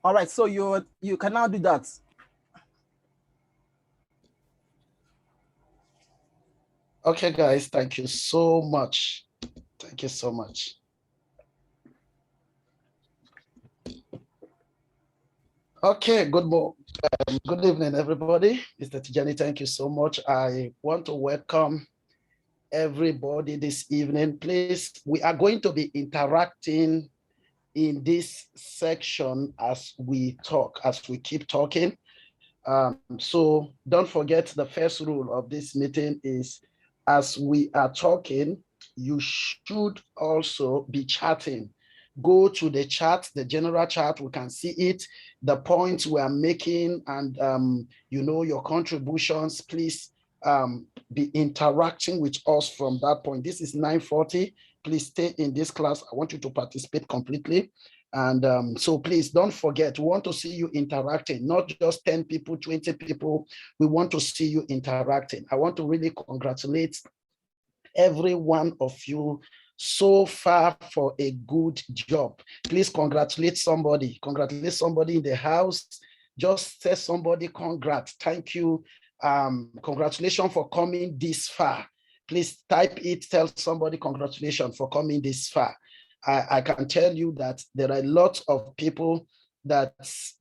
All right, so you can now do that. Okay, guys, thank you so much. Thank you so much. Okay, good evening, everybody. Mr. Tijani, thank you so much. I want to welcome everybody this evening. Please, we are going to be interacting in this section as we talk, as we keep talking. So don't forget the first rule of this meeting is as we are talking, you should also be chatting. Go to the chat, the general chat, we can see it, the points we are making and your contributions. Please be interacting with us from that point. This is 9:40. Please stay in this class. I want you to participate completely. And so please don't forget, we want to see you interacting, not just 10 people, 20 people. We want to see you interacting. I want to really congratulate every one of you so far for a good job. Please congratulate somebody. Congratulate somebody in the house. Just say somebody congrats. Thank you. Congratulations for coming this far. Please type it, tell somebody congratulations for coming this far. I can tell you that there are lots of people that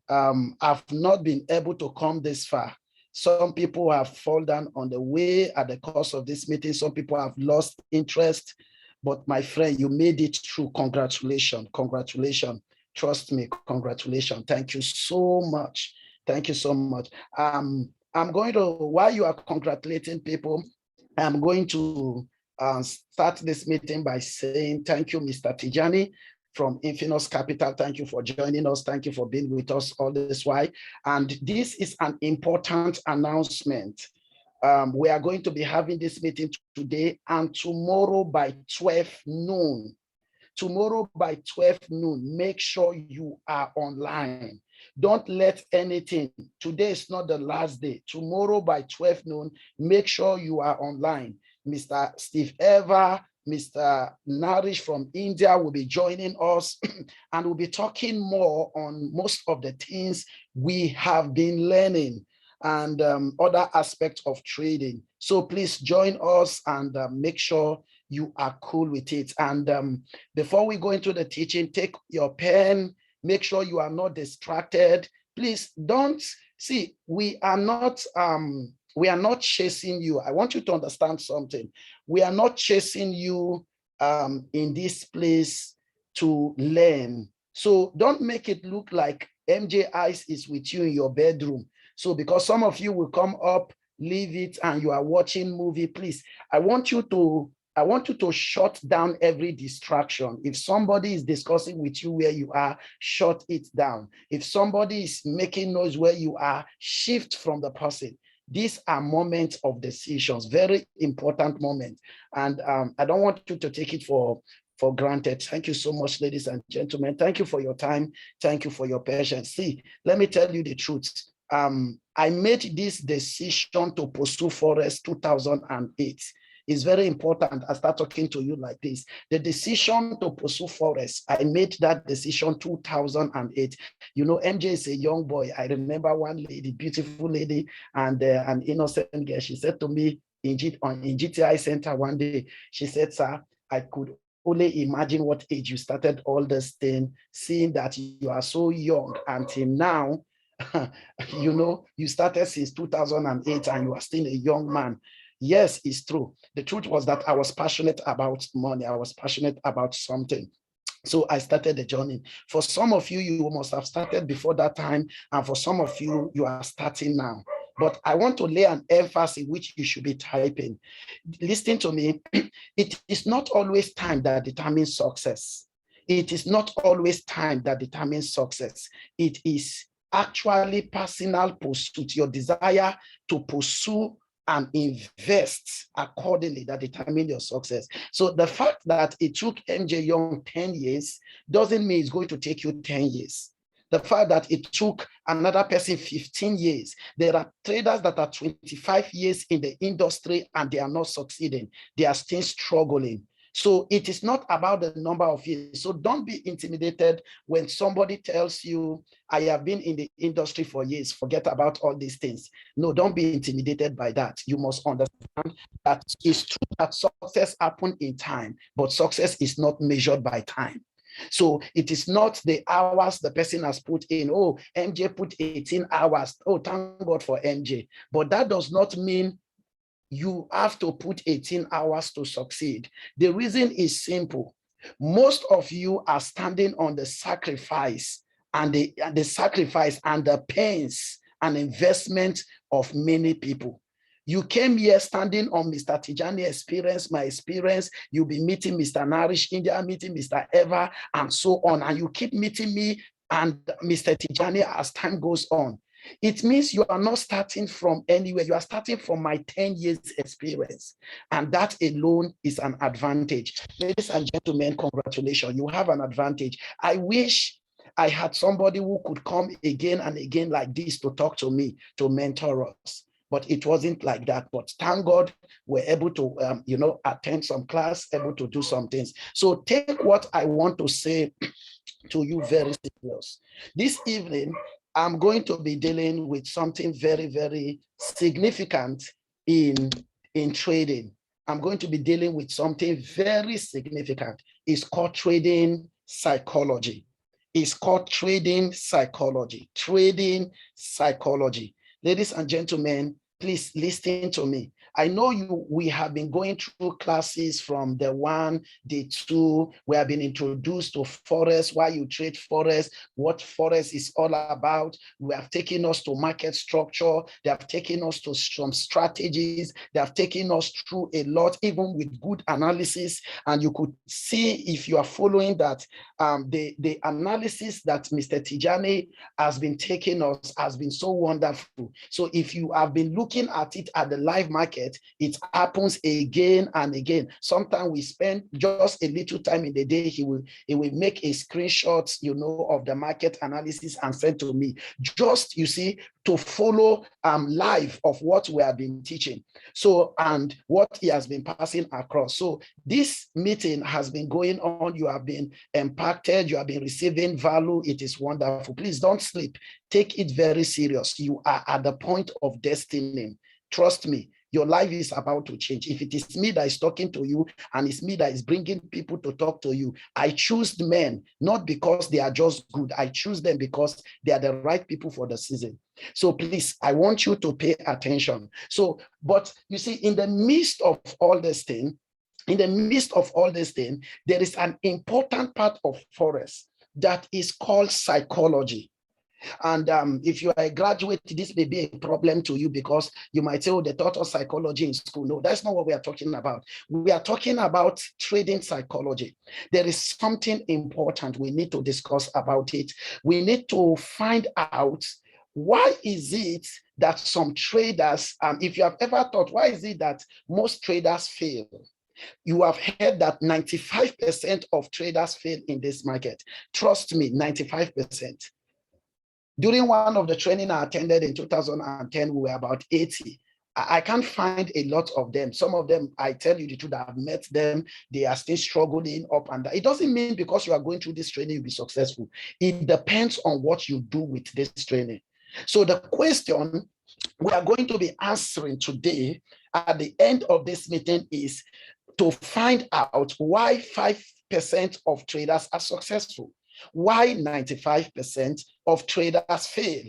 have not been able to come this far. Some people have fallen on the way at the course of this meeting. Some people have lost interest. But my friend, you made it through. Congratulations. Congratulations. Trust me, congratulations. Thank you so much. Thank you so much. I'm going to, while you are congratulating people, I'm going to start this meeting by saying thank you, Mr. Tijani from Infinus Capital. Thank you for joining us. Thank you for being with us all this while. And this is an important announcement. We are going to be having this meeting today and tomorrow by 12 noon. Tomorrow by 12 noon, make sure you are online. Don't let anything, today is not the last day. Tomorrow by 12 noon, make sure you are online. Mr. Steve Ever, Mr. Narish from India will be joining us and we'll be talking more on most of the things we have been learning and other aspects of trading. So please join us and make sure you are cool with it. And before we go into the teaching, take your pen, make sure you are not distracted. Please don't see, we are not chasing you. I want you to understand something. We are not chasing you in this place to learn. So don't make it look like MJ Ice is with you in your bedroom. So because some of you will come up, leave it, and you are watching movie, please, I want you to shut down every distraction. If somebody is discussing with you where you are, shut it down. If somebody is making noise where you are, shift from the person. These are moments of decisions, very important moments. And I don't want you to take it for granted. Thank you so much, ladies and gentlemen. Thank you for your time. Thank you for your patience. See, let me tell you the truth. I made this decision to pursue Forex 2008. It's very important. I start talking to you like this. The decision to pursue Forex, I made that decision 2008. You know, MJ is a young boy. I remember one lady, beautiful lady, and an innocent girl. She said to me in GTI Center one day, she said, "Sir, I could only imagine what age you started all this thing, seeing that you are so young until now." You know, you started since 2008 and you are still a young man. Yes, it's true. The truth was that I was passionate about money. I was passionate about something. So I started the journey. For some of you, you must have started before that time. And for some of you, you are starting now. But I want to lay an emphasis which you should be typing. Listen to me. It is not always time that determines success. It is not always time that determines success. It is actually personal pursuit, your desire to pursue and invest accordingly that determine your success. So the fact that it took MJ Young 10 years doesn't mean it's going to take you 10 years. The fact that it took another person 15 years. There are traders that are 25 years in the industry and they are not succeeding. They are still struggling. So it is not about the number of years. So don't be intimidated when somebody tells you, I have been in the industry for years, forget about all these things. No, don't be intimidated by that. You must understand that it's true that success happens in time, but success is not measured by time. So it is not the hours the person has put in. Oh, MJ put 18 hours. Oh, thank God for MJ. But that does not mean you have to put 18 hours to succeed. The reason is simple. Most of you are standing on the sacrifice and the sacrifice and the pains and investment of many people. You came here standing on Mr. Tijani experience, my experience. You'll be meeting Mr. Narish India, meeting Mr. Eva, and so on. And you keep meeting me and Mr. Tijani as time goes on. It means you are not starting from anywhere. You are starting from my 10 years experience. And that alone is an advantage. Ladies and gentlemen, congratulations. You have an advantage. I wish I had somebody who could come again and again like this to talk to me, to mentor us. But it wasn't like that. But thank God we're able to, attend some class, able to do some things. So take what I want to say to you very serious. This evening, I'm going to be dealing with something very, very significant in trading. I'm going to be dealing with something very significant. It's called trading psychology. It's called trading psychology. Trading psychology. Ladies and gentlemen, please listen to me. I know we have been going through classes from the 1, the 2. We have been introduced to Forex, why you trade Forex, what Forex is all about. We have taken us to market structure. They have taken us to some strategies. They have taken us through a lot, even with good analysis. And you could see, if you are following that, the analysis that Mr. Tijani has been taking us has been so wonderful. So if you have been looking at it at the live market, it happens again and again. Sometimes we spend just a little time in the day. He will make a screenshot, of the market analysis and send to me. Just, you see, to follow live of what we have been teaching. So, and what he has been passing across. So this meeting has been going on. You have been impacted. You have been receiving value. It is wonderful. Please don't sleep. Take it very serious. You are at the point of destiny. Trust me. Your life is about to change. If it is me that is talking to you and it's me that is bringing people to talk to you, I choose men, not because they are just good. I choose them because they are the right people for the season. So please, I want you to pay attention. So, but you see, in the midst of all this thing, there is an important part of Forex that is called psychology. And if you are a graduate, this may be a problem to you because you might say, oh, they taught us psychology in school. No, that's not what we are talking about. We are talking about trading psychology. There is something important we need to discuss about it. We need to find out, why is it that some traders, if you have ever thought, why is it that most traders fail? You have heard that 95% of traders fail in this market. Trust me, 95%. During one of the training I attended in 2010, we were about 80. I can't find a lot of them. Some of them, I tell you the truth, I've met them. They are still struggling up and down. It doesn't mean because you are going through this training, you'll be successful. It depends on what you do with this training. So the question we are going to be answering today at the end of this meeting is to find out why 5% of traders are successful. Why 95% of traders fail?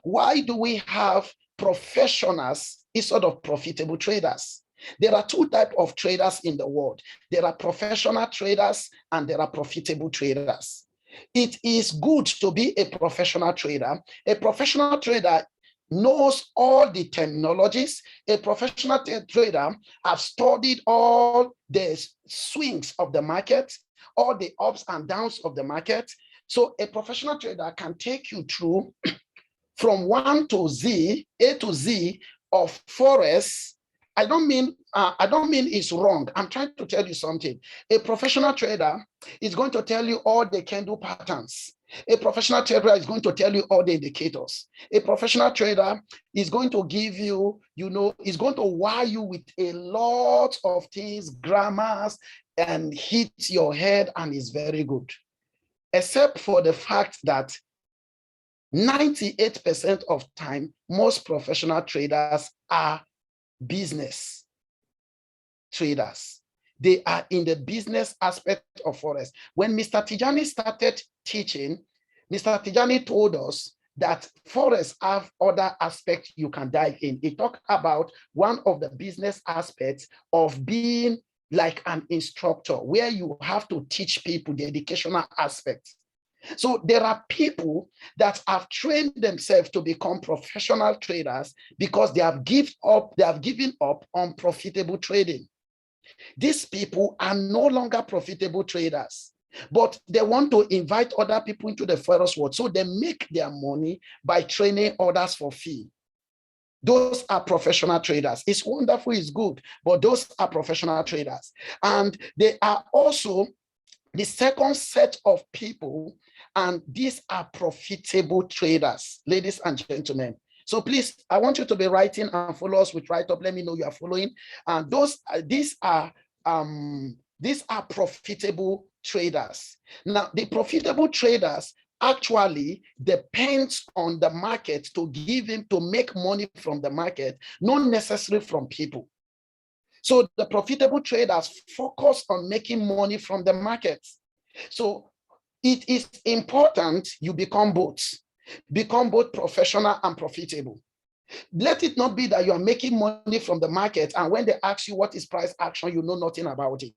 Why do we have professionals instead of profitable traders? There are two types of traders in the world. There are professional traders and there are profitable traders. It is good to be a professional trader. A professional trader knows all the terminologies. A professional trader has studied all the swings of the market, all the ups and downs of the market. So a professional trader can take you through from A to Z of Forex. I don't mean it's wrong. I'm trying to tell you something. A professional trader is going to tell you all the candle patterns. A professional trader is going to tell you all the indicators. A professional trader is going to give you, is going to wire you with a lot of things, grammars, and hits your head and is very good, except for the fact that 98% of time, most professional traders are business traders. They are in the business aspect of Forex. When Mr. Tijani started teaching, Mr. Tijani told us that Forex have other aspects you can dive in. He talked about one of the business aspects of being like an instructor, where you have to teach people the educational aspect. So there are people that have trained themselves to become professional traders because they have given up on profitable trading. These people are no longer profitable traders, but they want to invite other people into the Forex world, so they make their money by training others for fee. Those are professional traders. It's wonderful, it's good, but those are professional traders. And they are also the second set of people, and these are profitable traders, ladies and gentlemen. So please, I want you to be writing and follow us with write up. Let me know you are following. And these are profitable traders. Now, the profitable traders actually depends on the market to make money from the market, not necessarily from people. So the profitable traders focus on making money from the market. So it is important you become both professional and profitable. Let it not be that you are making money from the market, and when they ask you what is price action, you know nothing about it.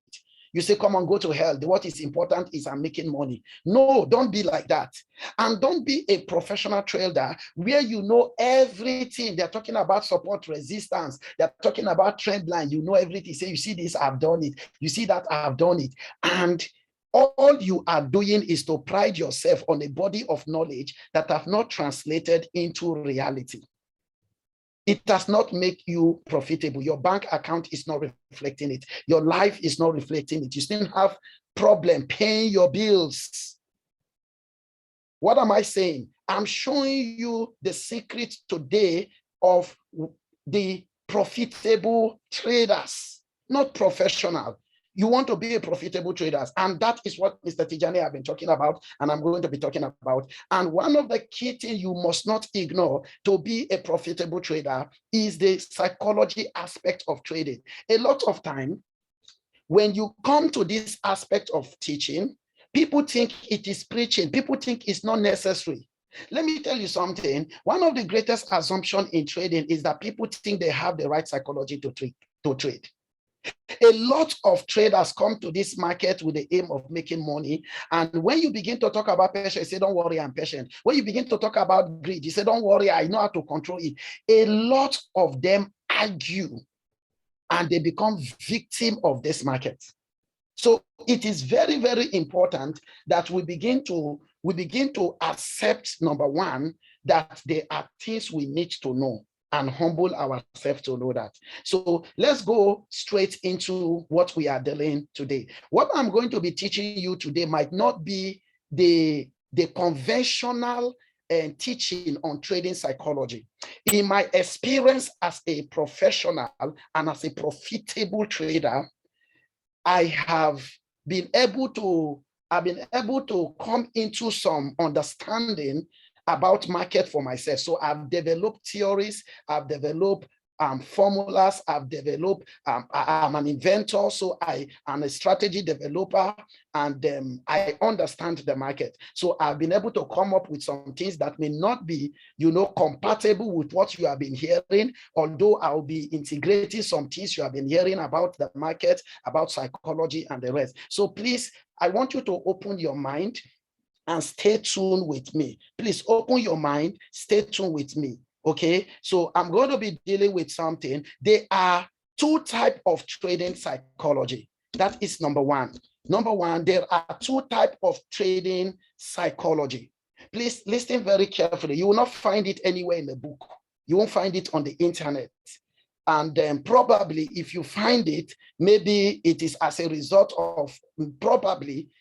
You say, come on, go to hell. What is important is I'm making money. No, don't be like that. And don't be a professional trader where you know everything. They're talking about support resistance. They're talking about trend line. You know everything. Say, you see this, I've done it. You see that, I've done it. And all you are doing is to pride yourself on a body of knowledge that have not translated into reality. It does not make you profitable. Your bank account is not reflecting it. Your life is not reflecting it. You still have problem paying your bills. What am I saying? I'm showing you the secret today of the profitable traders, not professional. You want to be a profitable trader, and that is what Mr. Tijani have been talking about, and I'm going to be talking about. And one of the key things you must not ignore to be a profitable trader is the psychology aspect of trading. A lot of time, when you come to this aspect of teaching, people think it is preaching. People think it's not necessary. Let me tell you something. One of the greatest assumptions in trading is that people think they have the right psychology to trade. A lot of traders come to this market with the aim of making money. And when you begin to talk about patience, you say, don't worry, I'm patient. When you begin to talk about greed, you say, don't worry, I know how to control it. A lot of them argue and they become victim of this market. So it is very, very important that we begin to accept, number one, that there are things we need to know and humble ourselves to know that. So let's go straight into what we are dealing today. What I'm going to be teaching you today might not be the conventional teaching on trading psychology. In my experience as a professional and as a profitable trader, I have been able to come into some understanding about market for myself. So I've developed theories, I've developed formulas, I've developed, I'm an inventor, so I am a strategy developer, and I understand the market. So I've been able to come up with some things that may not be, compatible with what you have been hearing, although I'll be integrating some things you have been hearing about the market, about psychology and the rest. So please, I want you to open your mind and stay tuned with me. Please open your mind, stay tuned with me. Okay, so I'm going to be dealing with something. There are two types of trading psychology. That is number one. Number one, there are two types of trading psychology. Please listen very carefully. You will not find it anywhere in the book. You won't find it on the internet. And then probably if you find it, maybe it is as a result of,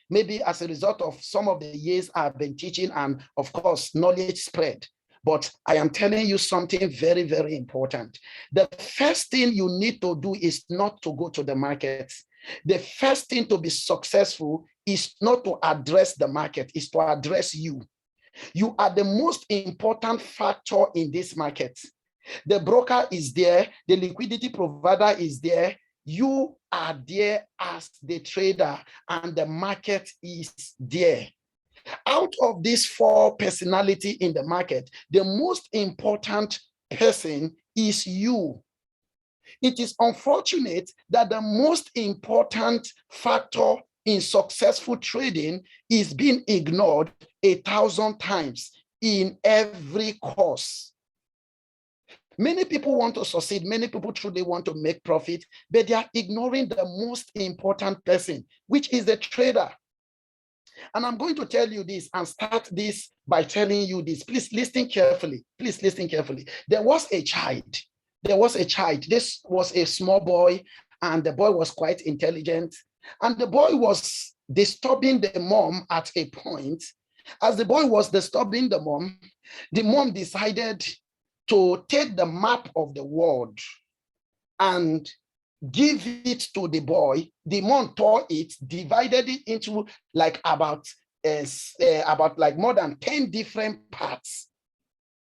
maybe as a result of some of the years I've been teaching, and of course, knowledge spread. But I am telling you something very, very important. The first thing you need to do is not to go to the market. The first thing to be successful is not to address the market, is to address you. You are the most important factor in this market. The broker is there, the liquidity provider is there. You are there as the trader, and the market is there. Out of these four personalities in the market, the most important person is you. It is unfortunate that the most important factor in successful trading is being ignored 1,000 times in every course. Many people want to succeed. Many people truly want to make profit, but they are ignoring the most important person, which is the trader. And I'm going to tell you this and start this by telling you this. Please listen carefully. Please listen carefully. There was a child. This was a small boy, and the boy was quite intelligent. And the boy was disturbing the mom at a point. As the boy was disturbing the mom decided to take the map of the world and give it to the boy. The mom tore it, divided it into like about like more than 10 different parts,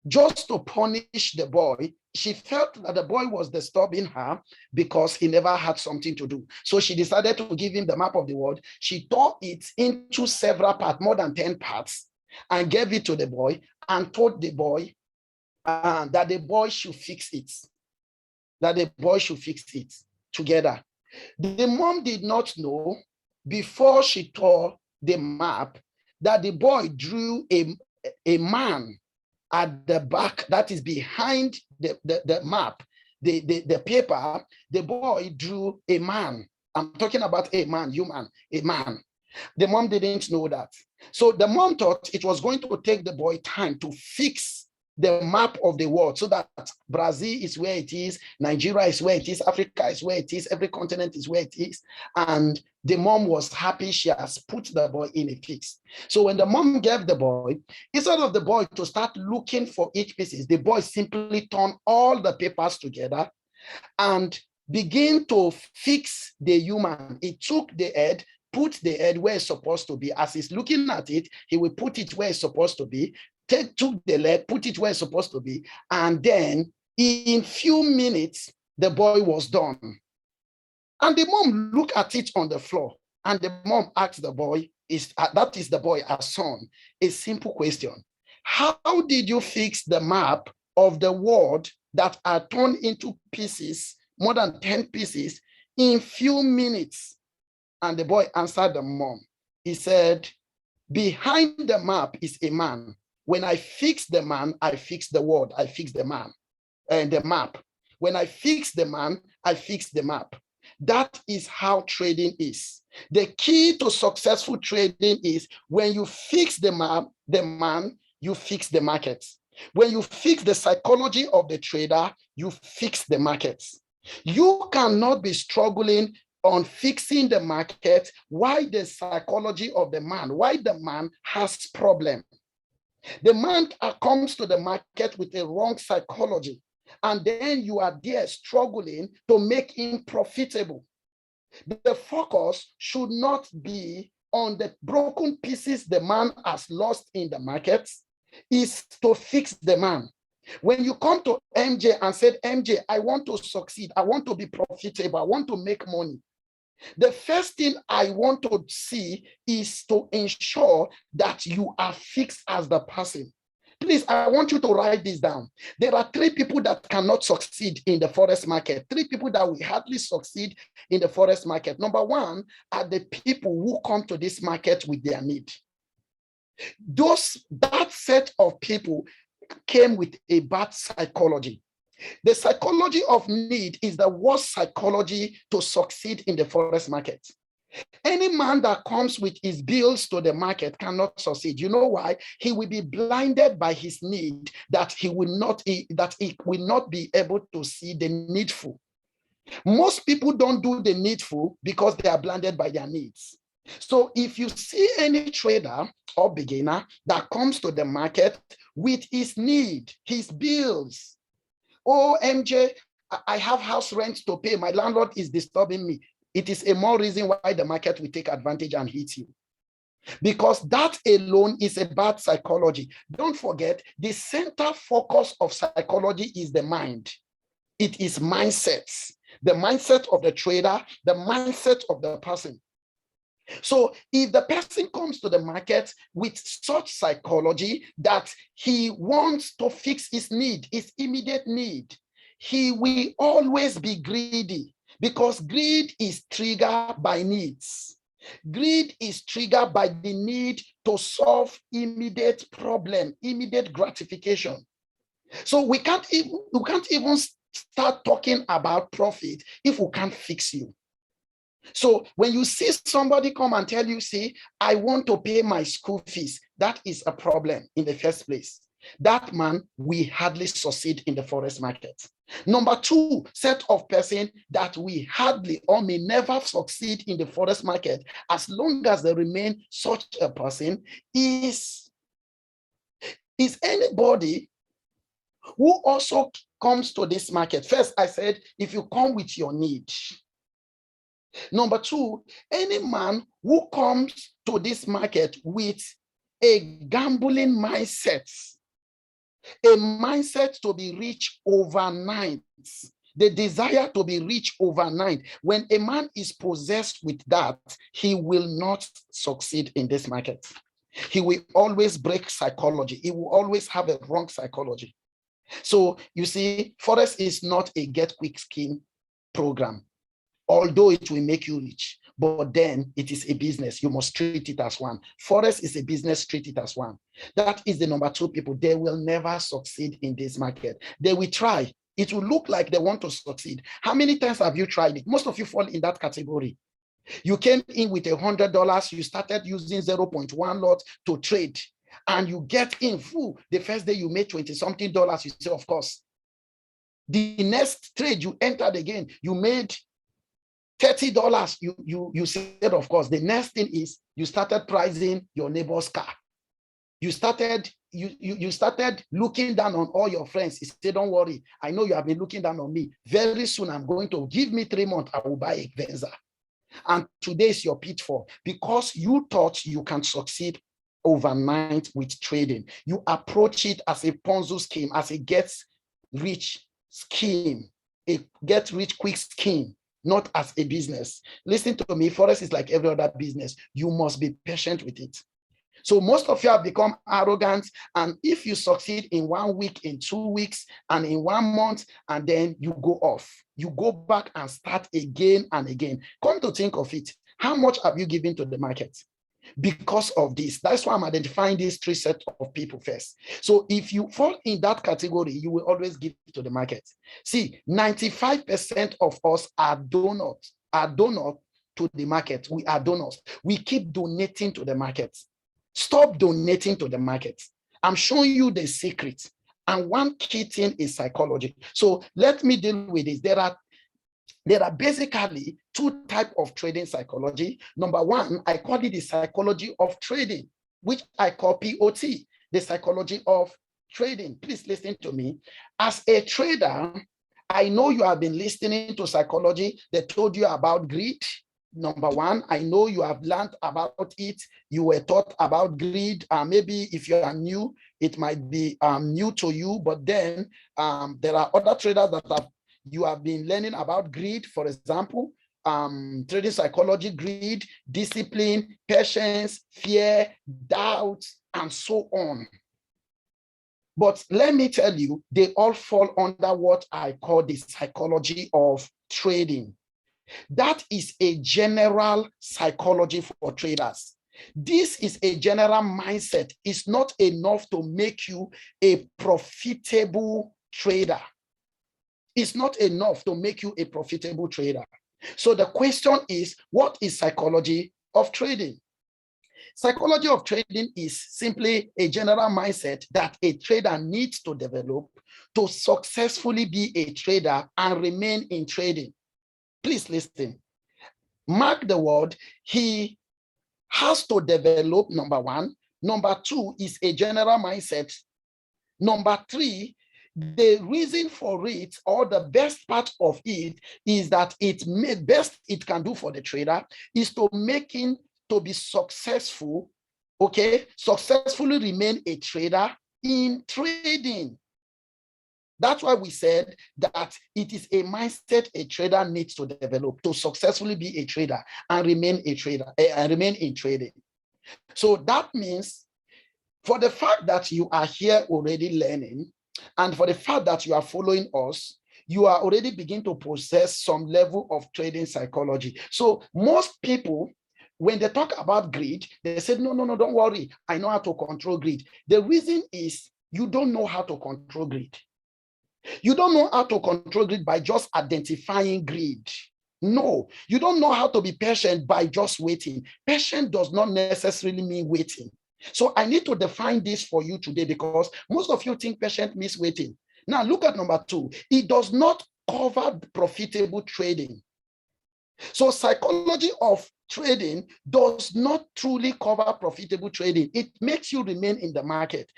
just to punish the boy. She felt that the boy was disturbing her because he never had something to do. So she decided to give him the map of the world. She tore it into several parts, more than 10 parts, and gave it to the boy and told the boy that the boy should fix it. That the boy should fix it together. The mom did not know before she tore the map that the boy drew a man at the back, that is behind the map, the paper. The boy drew a man. I'm talking about a man, human, a man. The mom didn't know that. So the mom thought it was going to take the boy time to fix the map of the world, so that Brazil is where it is, Nigeria is where it is, Africa is where it is, every continent is where it is. And the mom was happy she has put the boy in a fix. So when the mom gave the boy, instead of the boy to start looking for each pieces, the boy simply turned all the papers together and began to fix the human. He took the head, put the head where it's supposed to be. As he's looking at it, he will put it where it's supposed to be. Took the leg, put it where it's supposed to be, and then in few minutes, the boy was done. And the mom looked at it on the floor, and the mom asked the boy, that is the boy, her son, a simple question. How did you fix the map of the world that are torn into pieces, more than 10 pieces, in few minutes? And the boy answered the mom. He said, behind the map is a man. When I fix the man, I fix the world. I fix the man and the map. When I fix the man, I fix the map. That is how trading is. The key to successful trading is when you fix the map, the man, you fix the market. When you fix the psychology of the trader, you fix the markets. You cannot be struggling on fixing the market. Why the psychology of the man? Why the man has problem? The man comes to the market with a wrong psychology, and then you are there struggling to make him profitable. The focus should not be on the broken pieces the man has lost in the market, is to fix the man. When you come to MJ and said, MJ, I want to succeed, I want to be profitable, I want to make money, the first thing I want to see is to ensure that you are fixed as the person. Please, I want you to write this down. There are 3 people that cannot succeed in the Forex market. 3 people that will hardly succeed in the Forex market. Number 1 are the people who come to this market with their need. That set of people came with a bad psychology. The psychology of need is the worst psychology to succeed in the Forex market. Any man that comes with his bills to the market cannot succeed. You know why? He will be blinded by his need, that he will not be able to see the needful. Most people don't do the needful because they are blinded by their needs. So if you see any trader or beginner that comes to the market with his need, his bills, oh, MJ, I have house rent to pay. My landlord is disturbing me. It is a more reason why the market will take advantage and hit you. Because that alone is a bad psychology. Don't forget, the center focus of psychology is the mind. It is mindsets, the mindset of the trader, the mindset of the person. So if the person comes to the market with such psychology that he wants to fix his need, his immediate need, he will always be greedy, because greed is triggered by needs. Greed is triggered by the need to solve immediate problem, immediate gratification. So we can't even start talking about profit if we can't fix you. So when you see somebody come and tell you, see, I want to pay my school fees, that is a problem in the first place. That man will hardly succeed in the forex market. Number two set of person that we hardly or may never succeed in the forex market, as long as they remain such a person, is anybody who also comes to this market. First, I said, if you come with your need. Number two, any man who comes to this market with a gambling mindset, a mindset to be rich overnight, the desire to be rich overnight. When a man is possessed with that, he will not succeed in this market. He will always break psychology. He will always have a wrong psychology. So you see, Forex is not a get quick scheme program, although it will make you rich, but then it is a business. You must treat it as one. Forex is a business, treat it as one. That is the number two people. They will never succeed in this market. They will try. It will look like they want to succeed. How many times have you tried it? Most of you fall in that category. You came in with $100, you started using 0.1 lot to trade, and you get in full. The first day you made 20-something dollars, you say, of course. The next trade you entered again, you made $30. You said, of course. The next thing is you started pricing your neighbor's car. You started looking down on all your friends. You said, don't worry, I know you have been looking down on me. Very soon I'm going to give me 3 months, I will buy a Venza. And today is your pitfall, because you thought you can succeed overnight with trading. You approach it as a Ponzi scheme, as a get rich scheme, a get rich quick scheme, not as a business. Listen to me, Forex is like every other business. You must be patient with it. So most of you have become arrogant, and if you succeed in 1 week, in 2 weeks, and in 1 month, and then you go off, you go back and start again and again. Come to think of it, how much have you given to the market? Because of this, that's why I'm identifying these 3 sets of people first. So if you fall in that category, you will always give to the market. See, 95% of us are donors to the market. We are donors. We keep donating to the market. Stop donating to the market. I'm showing you the secret. And one key thing is psychology. So let me deal with this. There are basically 2 types of trading psychology. Number one, I call it the psychology of trading, which I call POT, the psychology of trading. Please listen to me. As a trader, I know you have been listening to psychology. They told you about greed. Number one, I know you have learned about it. You were taught about greed. Maybe if you are new, it might be new to you, but then there are other traders that you have been learning about greed, for example, trading psychology, greed, discipline, patience, fear, doubt, and so on. But let me tell you, they all fall under what I call the psychology of trading. That is a general psychology for traders. This is a general mindset. It's not enough to make you a profitable trader. It's not enough to make you a profitable trader. So the question is, what is psychology of trading? Psychology of trading is simply a general mindset that a trader needs to develop to successfully be a trader and remain in trading. Please listen. Mark the word, he has to develop, number one. Number two is a general mindset. Number three, the reason for it, or the best part of it, is that best it can do for the trader is to make him to be successful, okay, successfully remain a trader in trading. That's why we said that it is a mindset a trader needs to develop to successfully be a trader and remain a trader and remain in trading. So that means, for the fact that you are here already learning, and for the fact that you are following us, you are already beginning to possess some level of trading psychology. So most people, when they talk about greed, they say, no, don't worry, I know how to control greed. The reason is you don't know how to control greed. You don't know how to control greed by just identifying greed. No, you don't know how to be patient by just waiting. Patient does not necessarily mean waiting. So I need to define this for you today, because most of you think patient means waiting. Now look at number two. It does not cover profitable trading. So psychology of trading does not truly cover profitable trading. It makes you remain in the market,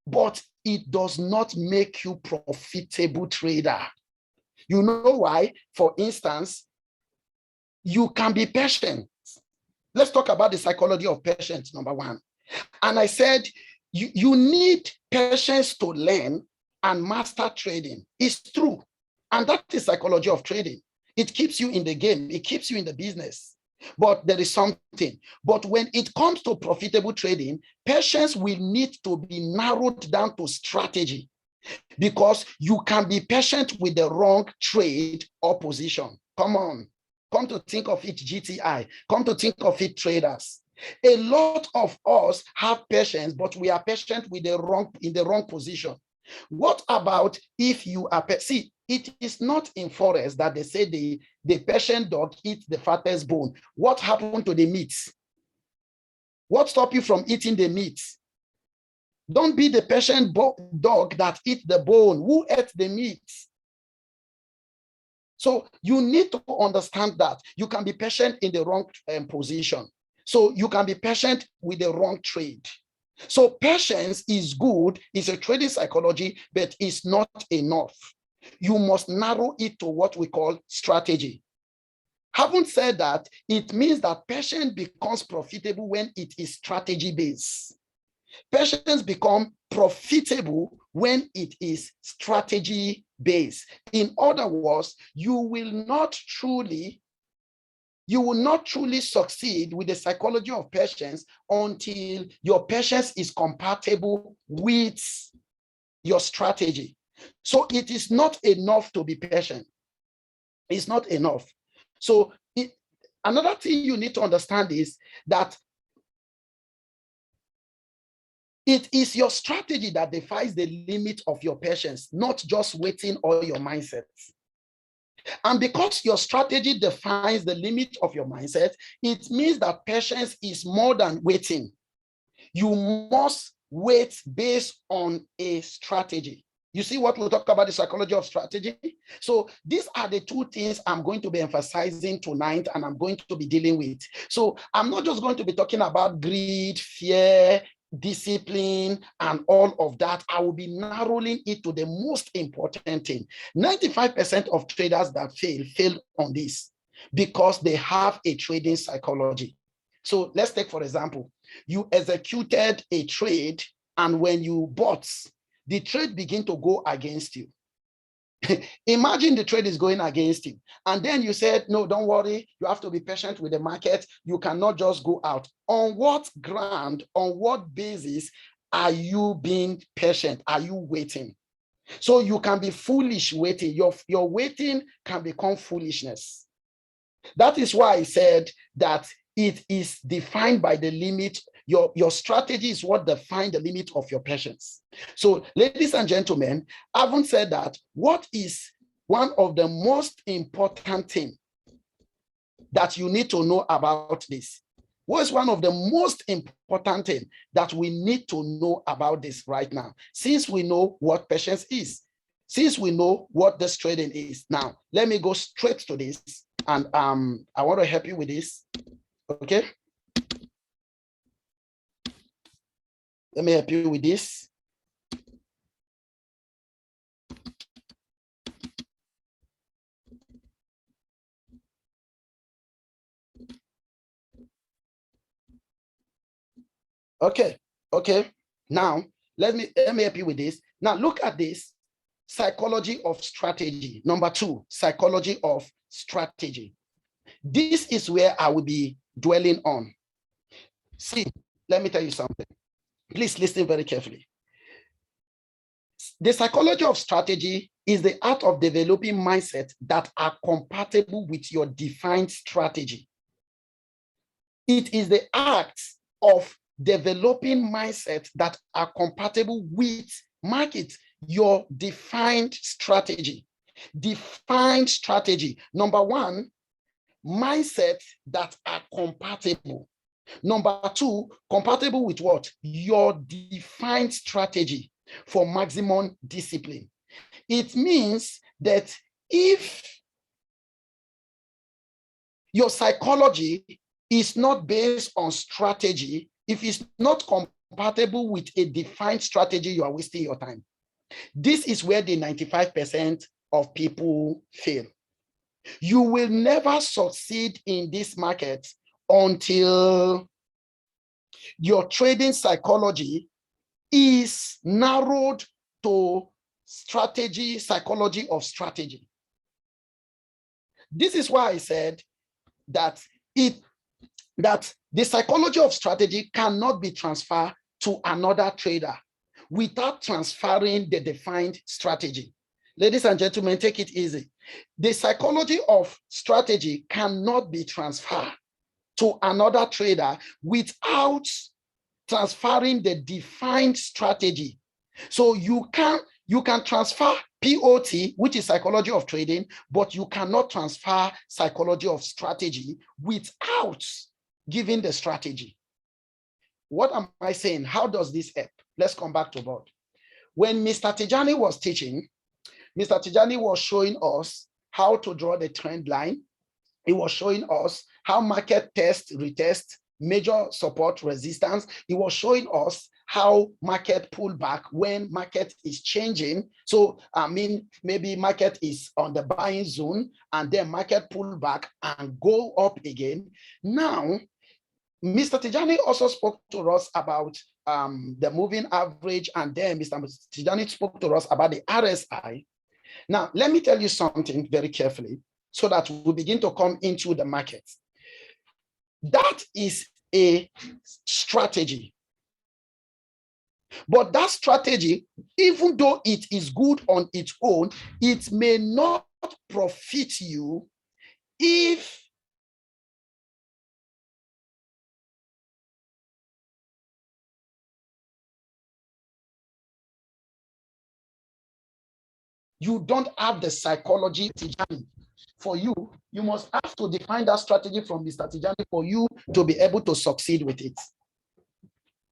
but it does not make you profitable trader. You know why? For instance, you can be patient. Let's talk about the psychology of patience, number one. And I said, you need patience to learn and master trading. It's true. And that is psychology of trading. It keeps you in the game. It keeps you in the business. But there is something. But when it comes to profitable trading, patience will need to be narrowed down to strategy, because you can be patient with the wrong trade or position. Come on. Come to think of it, GTI. Come to think of it, traders. A lot of us have patience, but we are patient with in the wrong position. What about if you are, see, it is not in Forex that they say the patient dog eats the fattest bone. What happened to the meat? What stopped you from eating the meat? Don't be the patient dog that eats the bone. Who ate the meat? So you need to understand that you can be patient in the wrong position. So you can be patient with the wrong trade. So patience is good, it's a trading psychology, but it's not enough. You must narrow it to what we call strategy. Having said that, it means that patience becomes profitable when it is strategy-based. Patience becomes profitable when it is strategy-based. In other words, you will not truly succeed with the psychology of patience until your patience is compatible with your strategy. So it is not enough to be patient. It's not enough. So another thing you need to understand is that it is your strategy that defines the limit of your patience, not just waiting or your mindset. And because your strategy defines the limit of your mindset, it means that patience is more than waiting. You must wait based on a strategy. You see what we'll talk about, the psychology of strategy? So these are the two things I'm going to be emphasizing tonight, and I'm going to be dealing with. So I'm not just going to be talking about greed, fear, discipline, and all of that. I will be narrowing it to the most important thing. 95% of traders that failed on this because they have a trading psychology. So let's take, for example, you executed a trade, and when you bought, the trade begin to go against you. Imagine the trade is going against you, and then you said, no, don't worry, you have to be patient with the market. You cannot just go out. On what ground, on what basis are you being patient? Are you waiting? So you can be foolish waiting. Your waiting can become foolishness. That is why I said that it is defined by the limit. Your strategy is what defines the limit of your patience. So, ladies and gentlemen, having said that, what is one of the most important things that you need to know about this? What is one of the most important things that we need to know about this right now? Since we know what patience is, since we know what this trading is. Now, let me go straight to this, and I want to help you with this. Okay. Let me help you with this. Okay, okay. Now, let me help you with this. Now, look at this. Psychology of strategy. Number 2, psychology of strategy. This is where I will be dwelling on. See, let me tell you something. Please listen very carefully. The psychology of strategy is the art of developing mindsets that are compatible with your defined strategy. It is the act of developing mindsets that are compatible with, mark it, your defined strategy. Defined strategy. Number 1, mindsets that are compatible. Number 2, compatible with what? Your defined strategy for maximum discipline. It means that if your psychology is not based on strategy, if it's not compatible with a defined strategy, you are wasting your time. This is where the 95% of people fail. You will never succeed in this market until your trading psychology is narrowed to strategy, psychology of strategy. This is why I said that the psychology of strategy cannot be transferred to another trader without transferring the defined strategy. Ladies and gentlemen, take it easy. The psychology of strategy cannot be transferred to another trader without transferring the defined strategy. So you can transfer POT, which is psychology of trading, but you cannot transfer psychology of strategy without giving the strategy. What am I saying? How does this help? Let's come back to board. When Mr. Tijani was teaching, Mr. Tijani was showing us how to draw the trend line. He was showing us how market test, retest, major support, resistance. He was showing us how market pull back when market is changing. So, I mean, maybe market is on the buying zone and then market pull back and go up again. Now, Mr. Tijani also spoke to us about the moving average, and then Mr. Tijani spoke to us about the RSI. Now, let me tell you something very carefully so that we begin to come into the market. That is a strategy. But that strategy, even though it is good on its own, it may not profit you if you don't have the psychology Tijani. For you, you must have to define that strategy from Mr. Tijani for you to be able to succeed with it.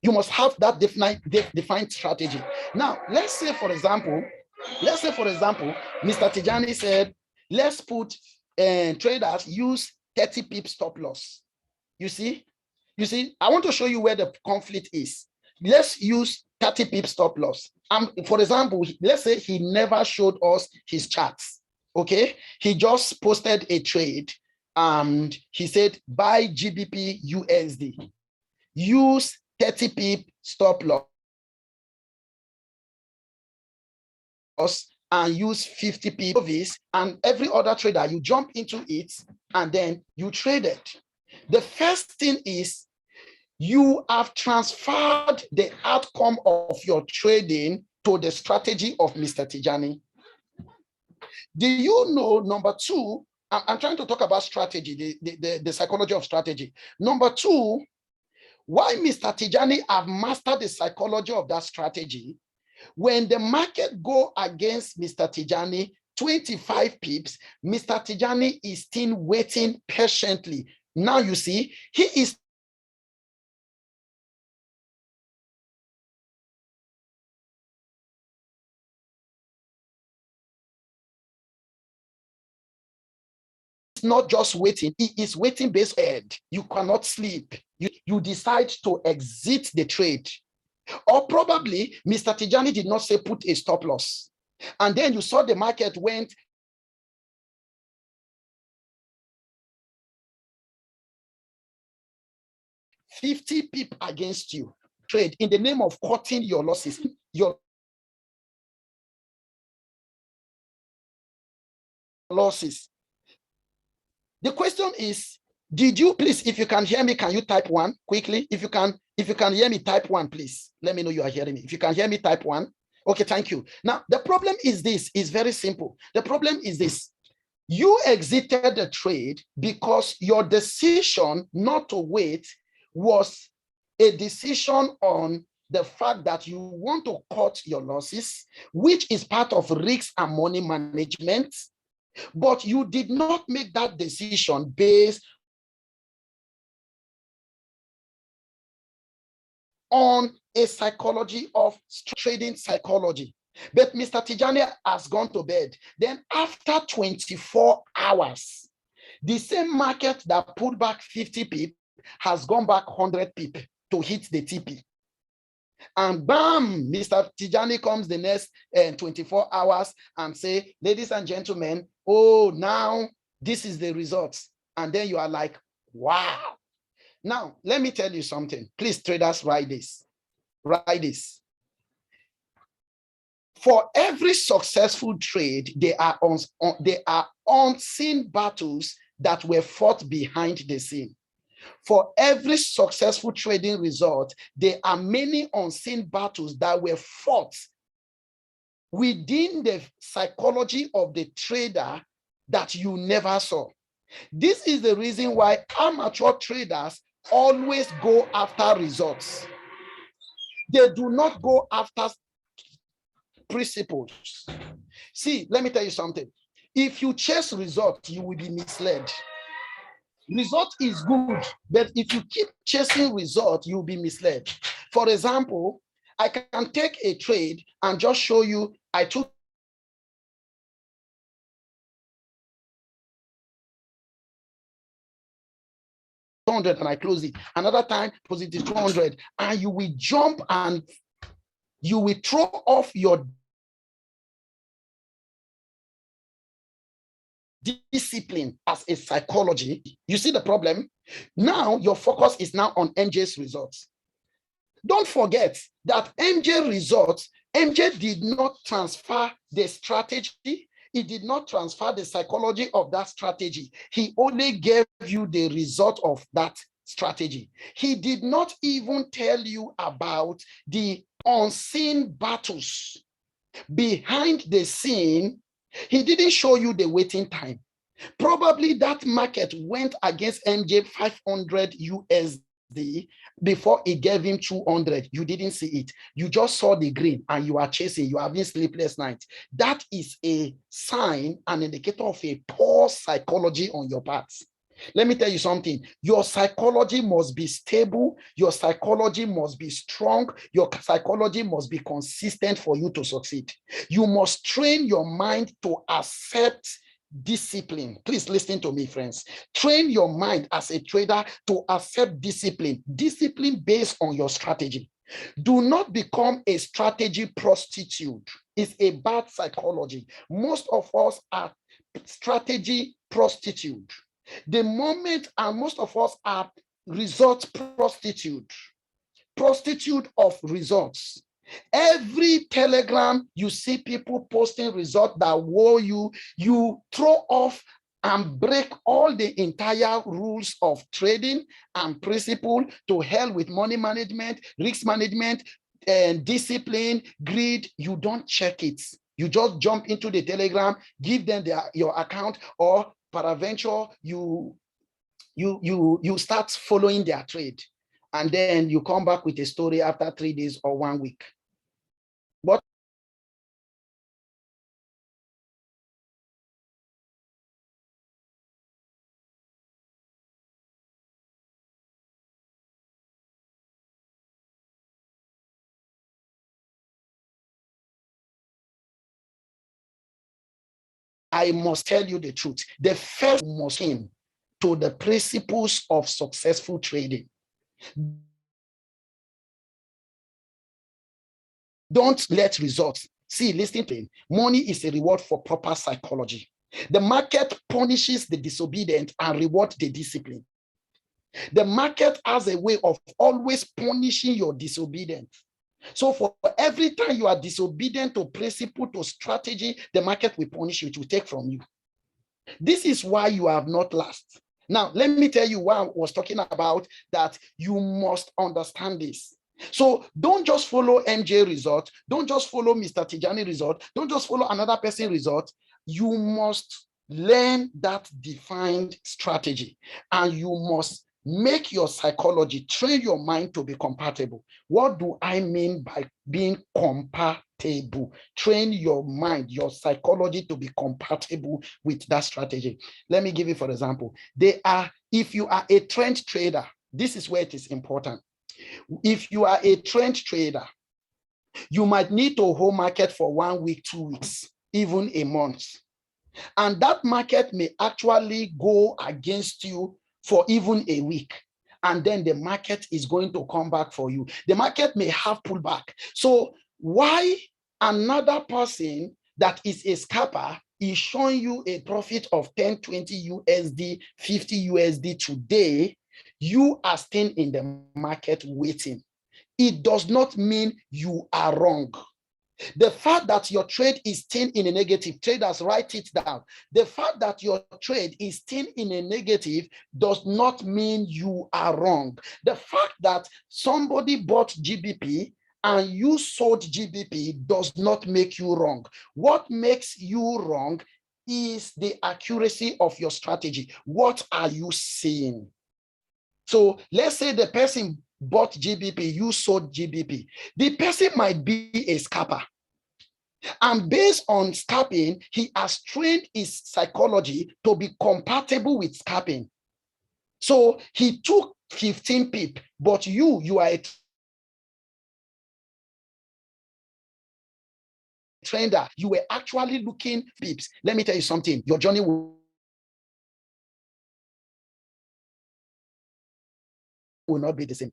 You must have that defined strategy. Now, let's say, for example, Mr. Tijani said, let's put traders use 30 pips stop loss. You see, I want to show you where the conflict is. Let's use 30 pips stop loss. For example, let's say he never showed us his charts. Okay, he just posted a trade and he said buy GBP USD. Use 30 pip stop loss and use 50 pip novice, and every other trader, you jump into it and then you trade it. The first thing is you have transferred the outcome of your trading to the strategy of Mr. Tijani. Do you know, number 2, I'm trying to talk about strategy, the psychology of strategy. Number 2, why Mr. Tijani have mastered the psychology of that strategy. When the market go against Mr. Tijani 25 pips, Mr. Tijani is still waiting patiently. Now you see, he is not just waiting, he is waiting based on. You cannot sleep. You decide to exit the trade. Or probably Mr. Tijani did not say put a stop loss. And then you saw the market went $50 pip against you. Trade in the name of cutting your losses. Your losses. The question is, did you please, if you can hear me, can you type one quickly? If you can hear me, type one, please. Let me know you are hearing me. If you can hear me, type one. Okay, thank you. Now, the problem is this, is very simple. The problem is this. You exited the trade because your decision not to wait was a decision on the fact that you want to cut your losses, which is part of risk and money management. But you did not make that decision based on a psychology of trading psychology. But Mr. Tijani has gone to bed. Then after 24 hours, the same market that pulled back 50 pip has gone back 100 pip to hit the TP. And bam, Mr. Tijani comes the next 24 hours and say, ladies and gentlemen, oh, now this is the results. And then you are like, wow. Now, let me tell you something. Please, traders, write this. Write this. For every successful trade, there are unseen battles that were fought behind the scene. For every successful trading result, there are many unseen battles that were fought within the psychology of the trader that you never saw. This is the reason why amateur traders always go after results. They do not go after principles. See, let me tell you something. If you chase results, you will be misled. Result is good, but if you keep chasing result, you'll be misled. For example, I can take a trade and just show you I took $200 and I close it. Another time, positive 200, and you will jump and you will throw off your discipline as a psychology. You see the problem? Now your focus is now on MJ's results. Don't forget that MJ results, MJ did not transfer the strategy. He did not transfer the psychology of that strategy. He only gave you the result of that strategy. He did not even tell you about the unseen battles behind the scene. He didn't show you the waiting time. Probably that market went against MJ 500 USD before it gave him 200. You didn't see it. You just saw the green and you are chasing. You are having sleepless nights. That is a sign, an indicator of a poor psychology on your part. Let me tell you something. Your psychology must be stable. Your psychology must be strong. Your psychology must be consistent for you to succeed. You must train your mind to accept discipline. Please listen to me, friends. Train your mind as a trader to accept discipline. Discipline based on your strategy. Do not become a strategy prostitute. It's a bad psychology. Most of us are strategy prostitute. The moment, and most of us are result prostitute of results. Every telegram you see people posting results that wow you throw off and break all the entire rules of trading and principle. To hell with money management, risk management, and discipline, greed. You don't check it. You just jump into the telegram, give them your account, or peradventure you start following their trade, and then you come back with a story after 3 days or 1 week. But I must tell you the truth. The first must came to the principles of successful trading. Don't let results. See, listen to him. Money is a reward for proper psychology. The market punishes the disobedient and rewards the discipline. The market has a way of always punishing your disobedience. So for every time you are disobedient to principle, to strategy, the market will punish you, it will take from you. This is why you have not last. Now, let me tell you why I was talking about that. You must understand this. So don't just follow MJ result. Don't just follow Mr. Tijani result. Don't just follow another person result. You must learn that defined strategy, and you must make your psychology, train your mind to be compatible. What do I mean by being compatible? Train your mind, your psychology to be compatible with that strategy. Let me give you, for example, if you are a trend trader, this is where it is important. If you are a trend trader, you might need to hold market for 1 week, 2 weeks, even a month. And that market may actually go against you for even a week. And then the market is going to come back for you. The market may have pullback. So why another person that is a scalper is showing you a profit of 10, 20 USD, 50 USD today, you are staying in the market waiting. It does not mean you are wrong. The fact that your trade is staying in a negative, traders write it down. The fact that your trade is staying in a negative does not mean you are wrong. The fact that somebody bought GBP and you sold GBP does not make you wrong. What makes you wrong is the accuracy of your strategy. What are you seeing? So let's say the person bought GBP, you sold GBP. The person might be a scalper. And based on scalping, he has trained his psychology to be compatible with scalping. So he took 15 pip, but you are a trader. You were actually looking pips. Let me tell you something. Your journey will not be the same.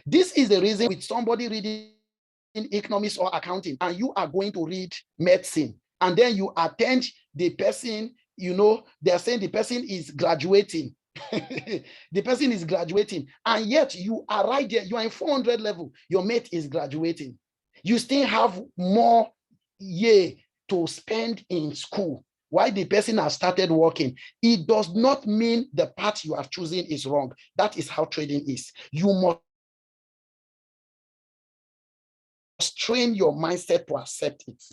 This is the reason with somebody reading economics or accounting, and you are going to read medicine, and then you attend the person, they're saying the person is graduating. The person is graduating, and yet you are right there. You are in 400 level. Your mate is graduating. You still have more year to spend in school. Why the person has started working? It does not mean the path you are choosing is wrong. That is how trading is. You must train your mindset to accept it.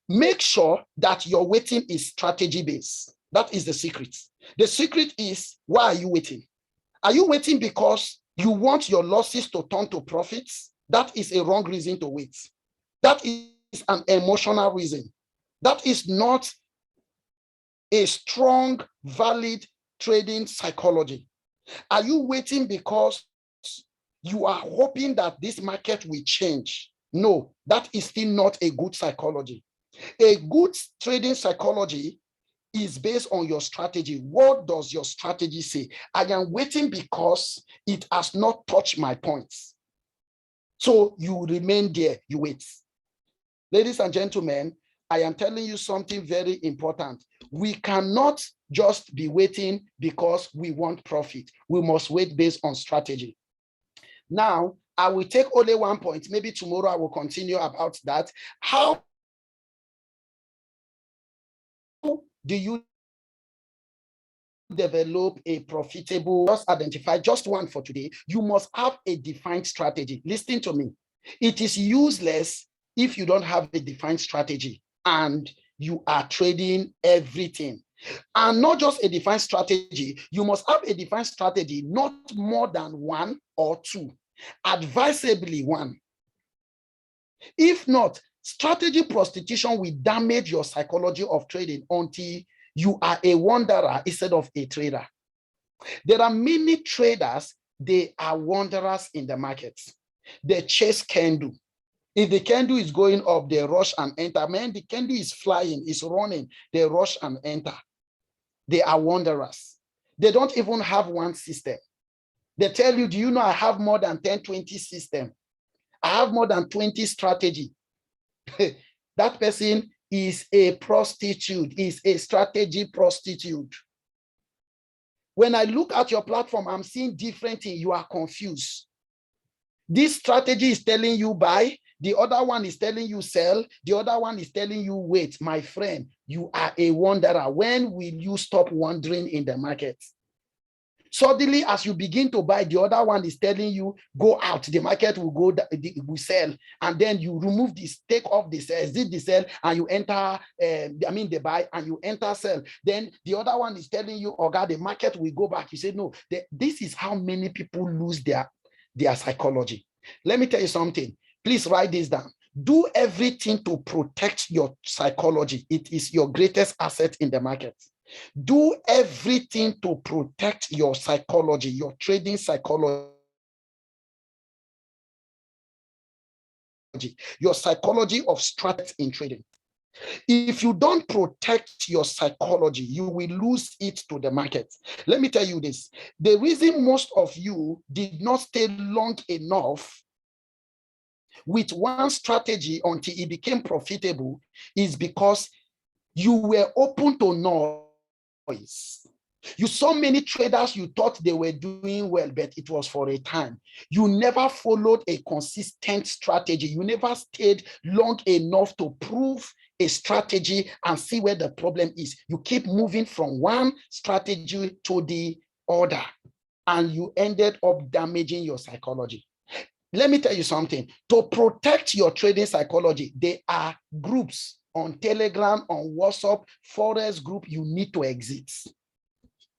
Make sure that your waiting is strategy based. That is the secret. The secret is, why are you waiting? Are you waiting because you want your losses to turn to profits? That is a wrong reason to wait. That is an emotional reason. That is not a strong, valid trading psychology. Are you waiting because you are hoping that this market will change? No, that is still not a good psychology. A good trading psychology is based on your strategy. What does your strategy say? I am waiting because it has not touched my points. So you remain there, you wait. Ladies and gentlemen, I am telling you something very important. We cannot just be waiting because we want profit. We must wait based on strategy. Now, I will take only 1 point. Maybe tomorrow I will continue about that. How do you develop a profitable, just identify just one for today? You must have a defined strategy. Listen to me. It is useless if you don't have a defined strategy and you are trading everything. And not just a defined strategy, you must have a defined strategy, not more than 1 or 2, advisably 1. If not, strategy prostitution will damage your psychology of trading until you are a wanderer instead of a trader. There are many traders, they are wanderers in the markets. They chase candle. If the candle is going up, they rush and enter. Man, the candle is flying, is running, they rush and enter. They are wanderers. They don't even have one system. They tell you, do you know I have more than 10, 20 system? I have more than 20 strategy. that person is a prostitute, is a strategy prostitute. When I look at your platform, I'm seeing different things. You are confused. This strategy is telling you buy. The other one is telling you sell. The other one is telling you wait. My friend, you are a wanderer. When will you stop wandering in the market? Suddenly, as you begin to buy, the other one is telling you go out. The market will go, will sell, and then you remove this, take off the sell, exit the sell, and you enter. The buy, and you enter sell. Then the other one is telling you, oh God, the market will go back. You say no. This is how many people lose their psychology. Let me tell you something. Please write this down. Do everything to protect your psychology. It is your greatest asset in the market. Do everything to protect your psychology, your trading psychology, your psychology of strategy in trading. If you don't protect your psychology, you will lose it to the market. Let me tell you this. The reason most of you did not stay long enough with one strategy until it became profitable is because you were open to noise. You saw many traders, you thought they were doing well, but it was for a time. You never followed a consistent strategy. You never stayed long enough to prove a strategy and see where the problem is. You keep moving from one strategy to the other, and you ended up damaging your psychology. Let me tell you something. To protect your trading psychology, there are groups on Telegram, on WhatsApp, Forex group you need to exit.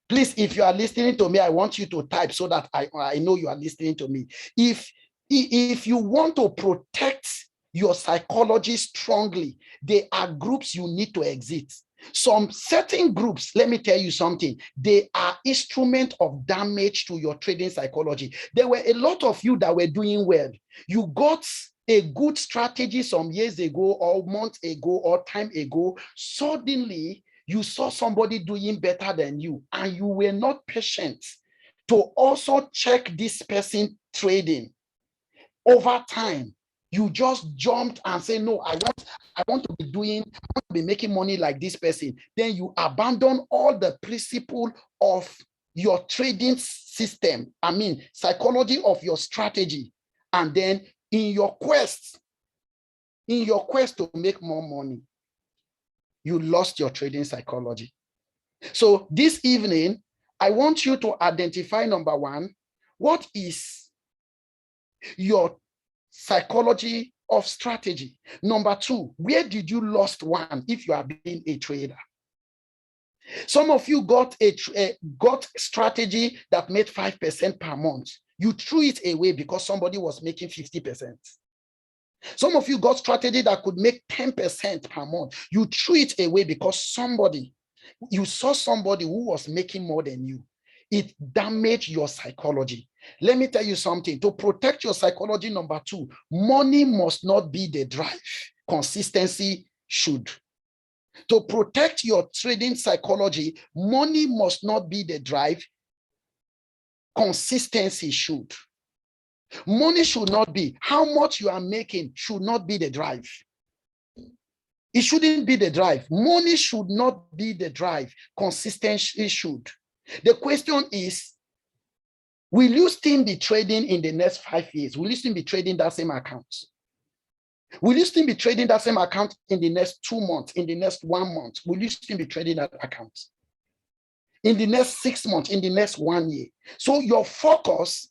Please, if you are listening to me, I want you to type so that I know you are listening to me. If you want to protect your psychology strongly, there are groups you need to exit. Some certain groups, let me tell you something, they are instrument of damage to your trading psychology. There were a lot of you that were doing well. You got a good strategy some years ago or months ago or time ago. Suddenly, you saw somebody doing better than you, and you were not patient to also check this person trading. Over time, you just jumped and say, no, I want to be making money like this person. Then you abandon all the principle of your trading system, psychology of your strategy. And then in your quest to make more money, you lost your trading psychology. So this evening, I want you to identify, number one, what is your psychology of strategy? Number two, where did you lost one if you are being a trader? Some of you got got strategy that made 5% per month. You threw it away because somebody was making 50%. Some of you got strategy that could make 10% per month. You threw it away because you saw somebody who was making more than you. It damaged your psychology. Let me tell you something. To protect your psychology, number two, money must not be the drive. Consistency should. To protect your trading psychology, money must not be the drive. Consistency should. Money should not be. How much you are making should not be the drive. It shouldn't be the drive. Money should not be the drive. Consistency should. The question is, will you still be trading in the next 5 years? Will you still be trading that same account? Will you still be trading that same account in the next 2 months, in the next 1 month? Will you still be trading that account? In the next 6 months, in the next 1 year? So your focus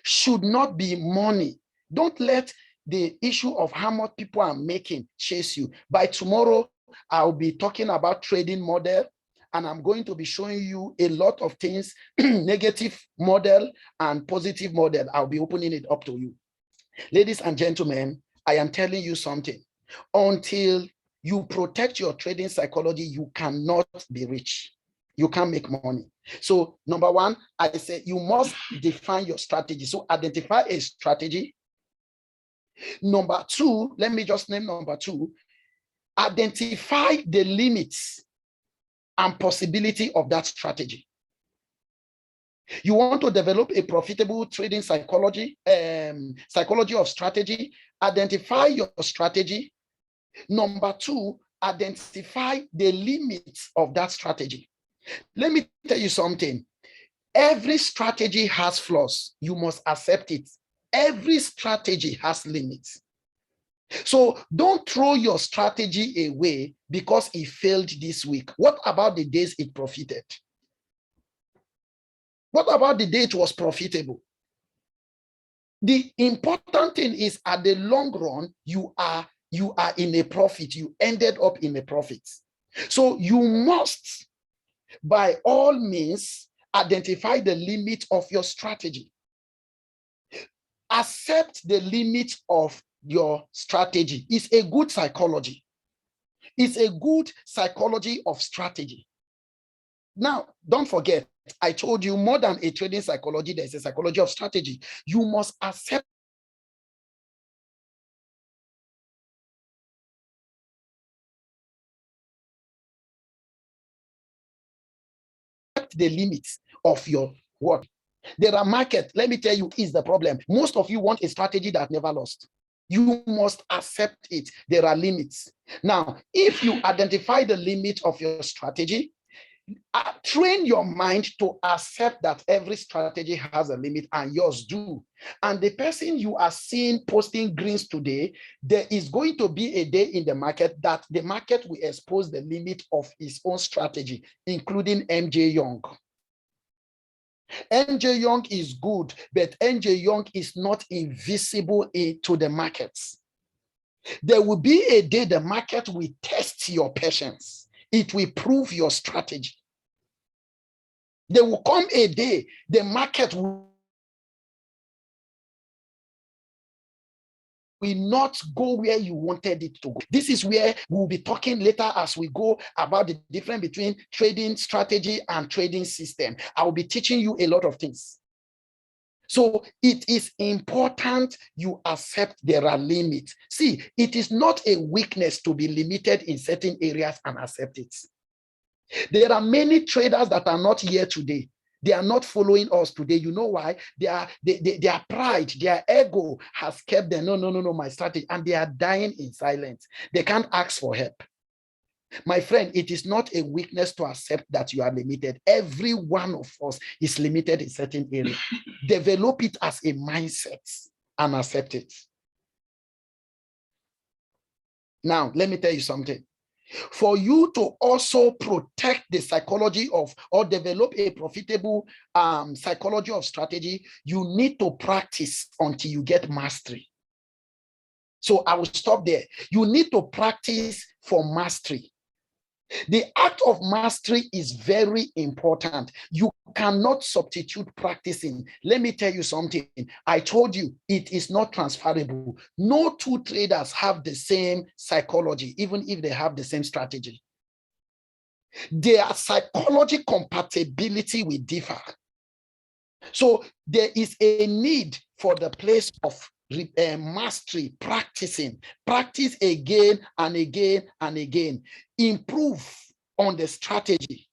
should not be money. Don't let the issue of how much people are making chase you. By tomorrow, I'll be talking about trading model, and I'm going to be showing you a lot of things, negative model and positive model. I'll be opening it up to you. Ladies and gentlemen, I am telling you something. Until you protect your trading psychology, you cannot be rich. You can't make money. So number one, I say you must define your strategy. So identify a strategy. Number two, let me just name number two, identify the limits and possibility of that strategy. You want to develop a profitable trading psychology, psychology of strategy, identify your strategy, Number two, identify the limits of that strategy. Let me tell you something. Every strategy has flaws. You must accept it. Every strategy has limits. So don't throw your strategy away because it failed this week. What about the days it profited? What about the day it was profitable? The important thing is at the long run, you are in a profit. You ended up in a profit. So you must, by all means, identify the limit of your strategy. Accept the limit of your strategy. It's a good psychology. It's a good psychology of strategy. Now, don't forget, I told you more than a trading psychology, there's a psychology of strategy. You must accept the limits of your work. There are markets, let me tell you, is the problem. Most of you want a strategy that never lost. You must accept it. There are limits. Now, if you identify the limit of your strategy, train your mind to accept that every strategy has a limit and yours do. And the person you are seeing posting greens today, there is going to be a day in the market that the market will expose the limit of its own strategy, including MJ Young. MJ Young is good, but MJ Young is not invisible to the markets. There will be a day the market will test your patience. It will prove your strategy. There will come a day the market will not go where you wanted it to go. This is where we'll be talking later as we go about the difference between trading strategy and trading system. I'll be teaching you a lot of things. So it is important you accept there are limits. See, it is not a weakness to be limited in certain areas and accept it. There are many traders that are not here today. They are not following us today. You know why? Their pride, their ego has kept them. No, my strategy. And they are dying in silence. They can't ask for help. My friend, it is not a weakness to accept that you are limited. Every one of us is limited in certain areas. Develop it as a mindset and accept it. Now, let me tell you something. For you to also protect the psychology of or develop a profitable psychology of strategy, you need to practice until you get mastery. So I will stop there. You need to practice for mastery. The act of mastery is very important. You cannot substitute practicing. Let me tell you something. I told you it is not transferable. No two traders have the same psychology, even if they have the same strategy. Their psychology compatibility will differ. So there is a need for the place of mastery, practicing, practice again and again and again, improve on the strategy.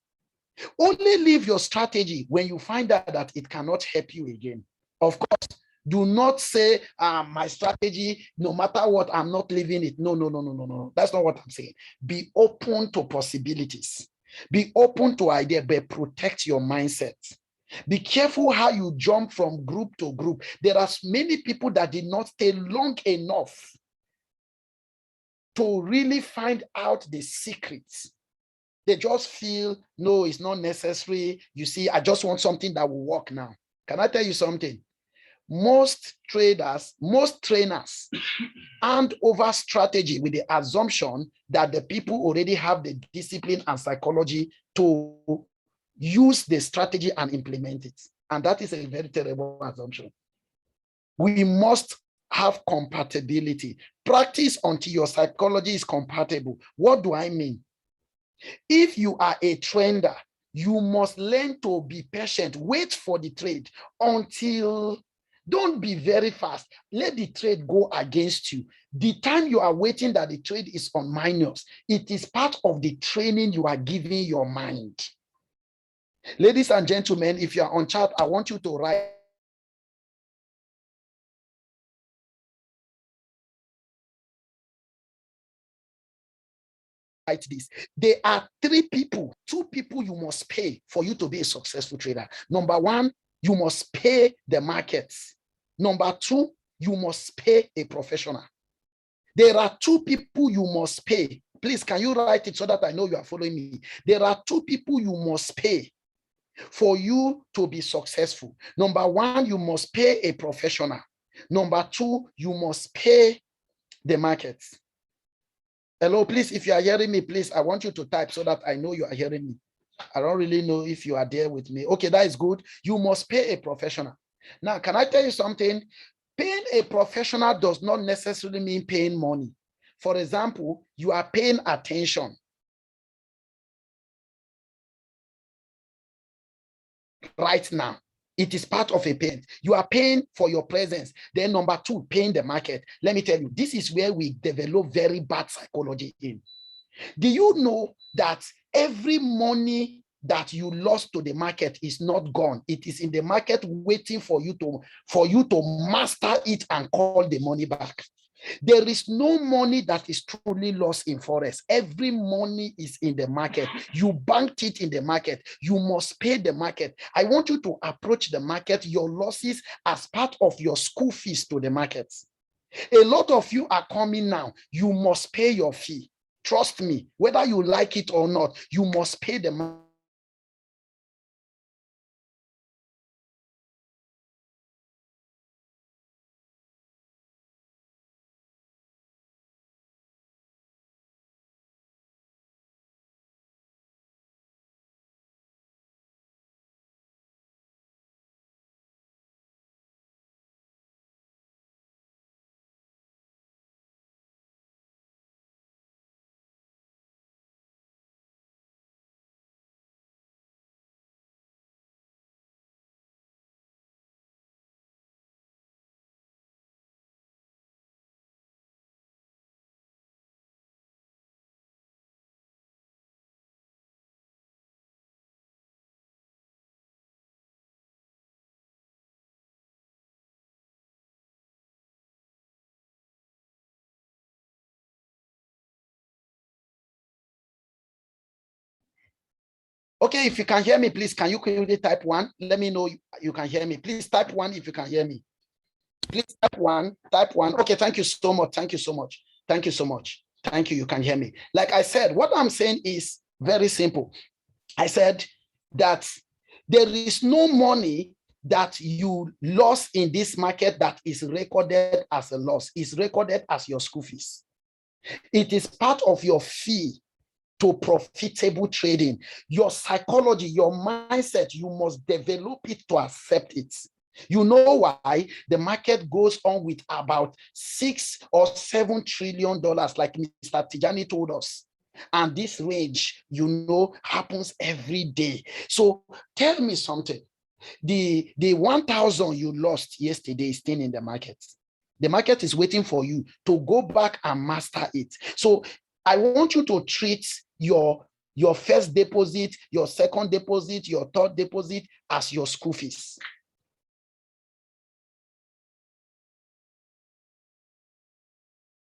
Only leave your strategy when you find out that it cannot help you again. Of course, do not say, my strategy, no matter what, I'm not leaving it. No. That's not what I'm saying. Be open to possibilities. Be open to ideas, but protect your mindset. Be careful how you jump from group to group. There are many people that did not stay long enough to really find out the secrets. They just feel, no, it's not necessary. You see, I just want something that will work now. Can I tell you something? Most traders, most trainers hand over strategy with the assumption that the people already have the discipline and psychology to use the strategy and implement it. And that is a very terrible assumption. We must have compatibility. Practice until your psychology is compatible. What do I mean? If you are a trader, you must learn to be patient. Wait for the trade until, don't be very fast. Let the trade go against you. The time you are waiting that the trade is on minus, it is part of the training you are giving your mind. Ladies and gentlemen, if you are on chat, I want you to write write this. There are two people you must pay for you to be a successful trader. Number one, you must pay the markets. Number two, you must pay a professional. There are two people you must pay. Please, can you write it so that I know you are following me? There are two people you must pay for you to be successful. Number one, you must pay a professional. Number two, you must pay the markets. Hello, please, if you are hearing me, please, I want you to type so that I know you are hearing me. I don't really know if you are there with me. Okay, that is good. You must pay a professional. Now, can I tell you something? Paying a professional does not necessarily mean paying money. For example, you are paying attention. Right now, it is part of a payment. You are paying for your presence. Then number two, paying the market. Let me tell you, this is where we develop very bad psychology in. Do you know that every money that you lost to the market is not gone? It is in the market waiting for you to master it and call the money back. There is no money that is truly lost in Forex. Every money is in the market. You banked it in the market. You must pay the market. I want you to approach the market, your losses, as part of your school fees to the markets. A lot of you are coming now. You must pay your fee. Trust me, whether you like it or not, you must pay the money. Okay, if you can hear me, please, can you quickly type one? Let me know you can hear me. Please type one if you can hear me. Please type one, type one. Okay, thank you so much. Thank you so much. Thank you so much. Thank you. You can hear me. Like I said, what I'm saying is very simple. I said that there is no money that you lost in this market that is recorded as a loss. It's recorded as your school fees. It is part of your fee to profitable trading. Your psychology, your mindset, you must develop it to accept it. You know why the market goes on with about $6 or $7 trillion, like Mr. Tijani told us. And this range, happens every day. So tell me something. The 1,000 you lost yesterday is still in the market. The market is waiting for you to go back and master it. So I want you to treat your first deposit, your second deposit, your third deposit as your school fees.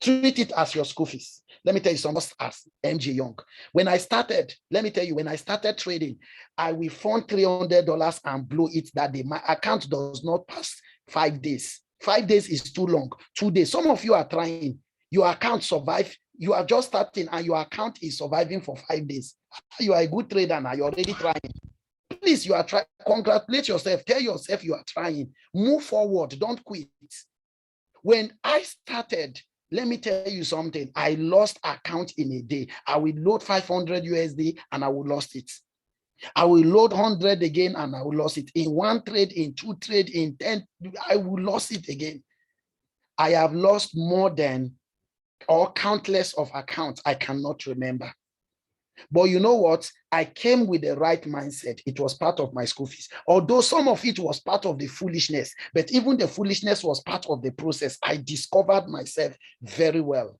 Treat it as your school fees. Let me tell you something as MJ Young. When I started, let me tell you, when I started trading, I will fund $300 and blow it that day. My account does not pass 5 days. 5 days is too long. 2 days. Some of you are trying. Your account survive. You are just starting and your account is surviving for 5 days. You are a good trader now. You're already trying. Please, you are trying. Congratulate yourself. Tell yourself you are trying. Move forward. Don't quit. When I started, let me tell you something. I lost account in a day. I will load 500 USD and I will lost it. I will load 100 again and I will lose it. In one trade, in two trade, in 10, I will lose it again. I have lost more than or countless of accounts I cannot remember. But you know what? I came with the right mindset. It was part of my school fees. Although some of it was part of the foolishness, but even the foolishness was part of the process. I discovered myself very well.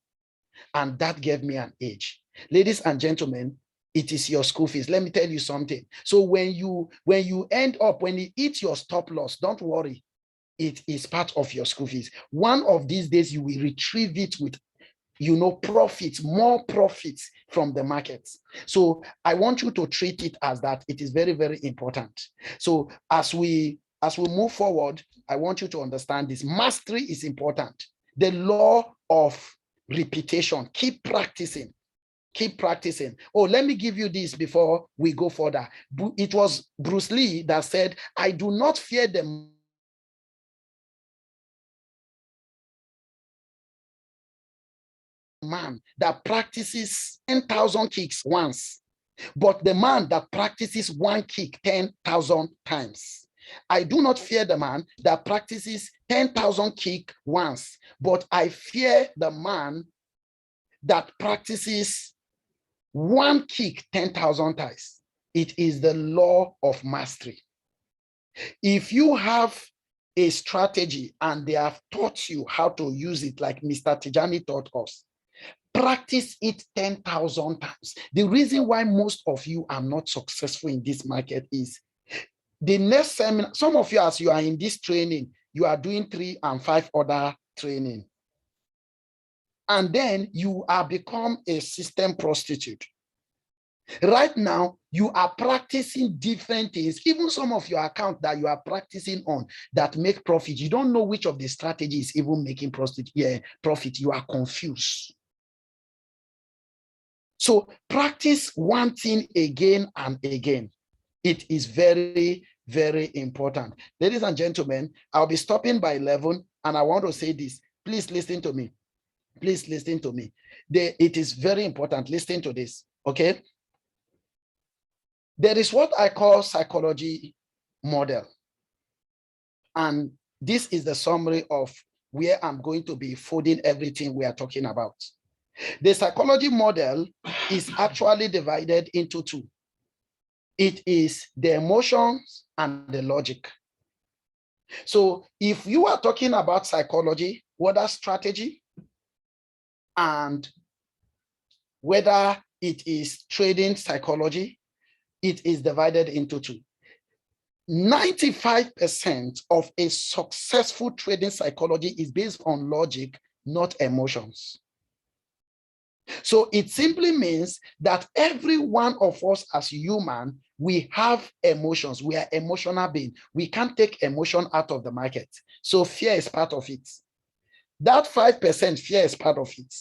And that gave me an edge. Ladies and gentlemen, it is your school fees. Let me tell you something. So when you end up, when you eat your stop loss, don't worry. It is part of your school fees. One of these days, you will retrieve it with profits, more profits from the markets. So I want you to treat it as that. It is very, very important. So as we move forward, I want you to understand this. Mastery is important. The law of repetition. Keep practicing. Keep practicing. Oh, let me give you this before we go further. It was Bruce Lee that said, I do not fear the man that practices 10,000 kicks once, but the man that practices one kick 10,000 times. I do not fear the man that practices 10,000 kick once, but I fear the man that practices one kick 10,000 times. It is the law of mastery. If you have a strategy and they have taught you how to use it, like Mr. Tijani taught us, practice it 10,000 times. The reason why most of you are not successful in this market is the next seminar. Some of you, as you are in this training, you are doing 3 and 5 other training. And then you are become a system prostitute. Right now, you are practicing different things. Even some of your accounts that you are practicing on that make profit, you don't know which of the strategies even making profit. You are confused. So practice one thing again and again. It is very, very important. Ladies and gentlemen, I'll be stopping by 11, and I want to say this. Please listen to me. Please listen to me. It is very important. Listen to this, okay? There is what I call psychology model. And this is the summary of where I'm going to be folding everything we are talking about. The psychology model is actually divided into 2. It is the emotions and the logic. So if you are talking about psychology, whether strategy and whether it is trading psychology, it is divided into 2. 95% of a successful trading psychology is based on logic, not emotions. So it simply means that every one of us as human, we have emotions. We are emotional beings. We can't take emotion out of the market. So fear is part of it. That 5% fear is part of it.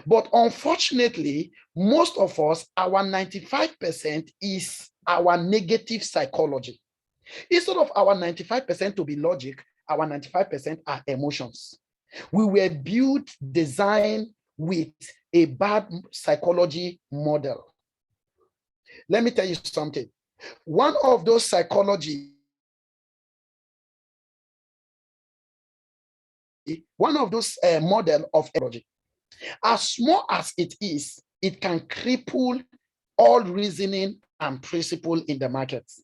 But unfortunately, most of us, our 95% is our negative psychology. Instead of our 95% to be logic, our 95% are emotions. We were built, designed with a bad psychology model. Let me tell you something. One of those psychology, model of psychology, as small as it is, it can cripple all reasoning and principle in the markets.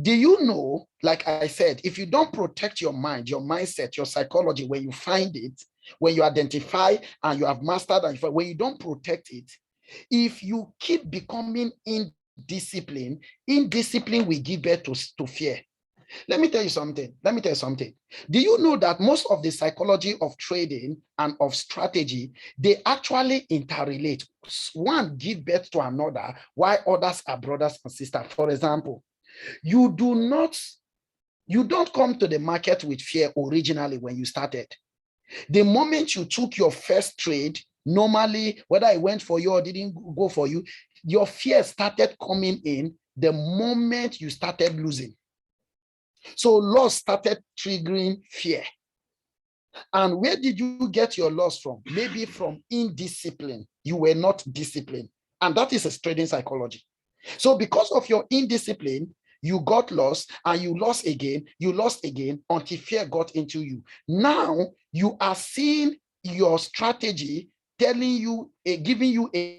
Do you know, like I said, if you don't protect your mind, your mindset, your psychology, when you find it, when you identify and you have mastered, and when you don't protect it, if you keep becoming indisciplined will give birth to fear. Let me tell you something. Do you know that most of the psychology of trading and of strategy, they actually interrelate? One give birth to another, while others are brothers and sisters. For example, you don't come to the market with fear originally when you started. The moment you took your first trade, normally, whether it went for you or didn't go for you, your fear started coming in the moment you started losing. So loss started triggering fear. And where did you get your loss from? Maybe from indiscipline. You were not disciplined. And that is a trading psychology. So because of your indiscipline, you got lost and you lost again until fear got into you. Now you are seeing your strategy telling you, giving you a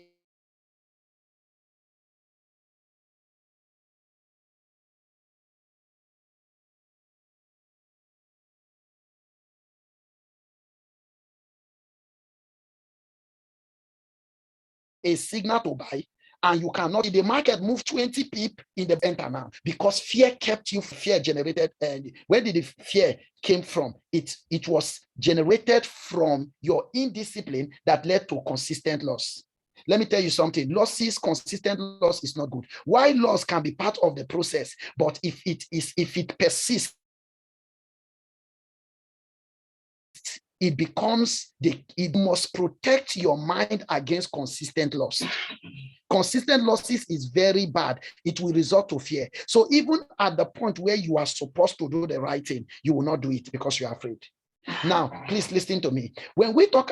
signal to buy, and you cannot, the market move 20 pip in the enter now because fear kept you, fear generated. And where did the fear came from? It was generated from your indiscipline that led to consistent loss. Let me tell you something. Consistent loss is not good. Why loss can be part of the process, but if it persists, it becomes it must protect your mind against consistent loss. Consistent losses is very bad. It will result to fear. So even at the point where you are supposed to do the right thing, you will not do it because you are afraid. Now, please listen to me. When we talk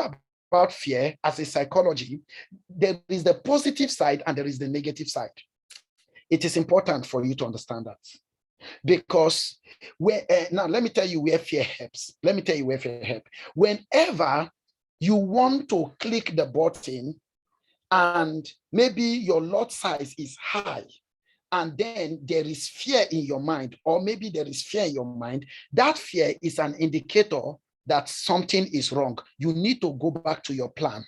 about fear as a psychology, there is the positive side and there is the negative side. It is important for you to understand that. Because now let me tell you where fear helps. Let me tell you where fear helps. Whenever you want to click the button and maybe your lot size is high, and then there is fear in your mind, or maybe there is fear in your mind, that fear is an indicator that something is wrong. You need to go back to your plan.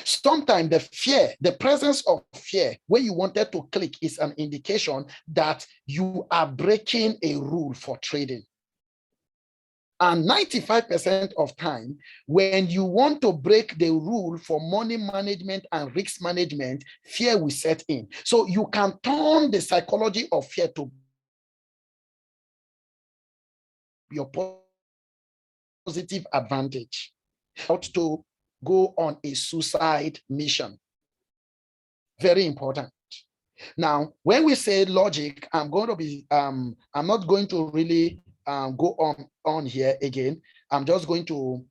Sometimes the presence of fear when you wanted to click is an indication that you are breaking a rule for trading. And 95% of time, when you want to break the rule for money management and risk management, fear will set in. So you can turn the psychology of fear to your positive advantage. How to go on a suicide mission. Very important. Now, when we say logic, I'm not going to really go on here again. I'm just going to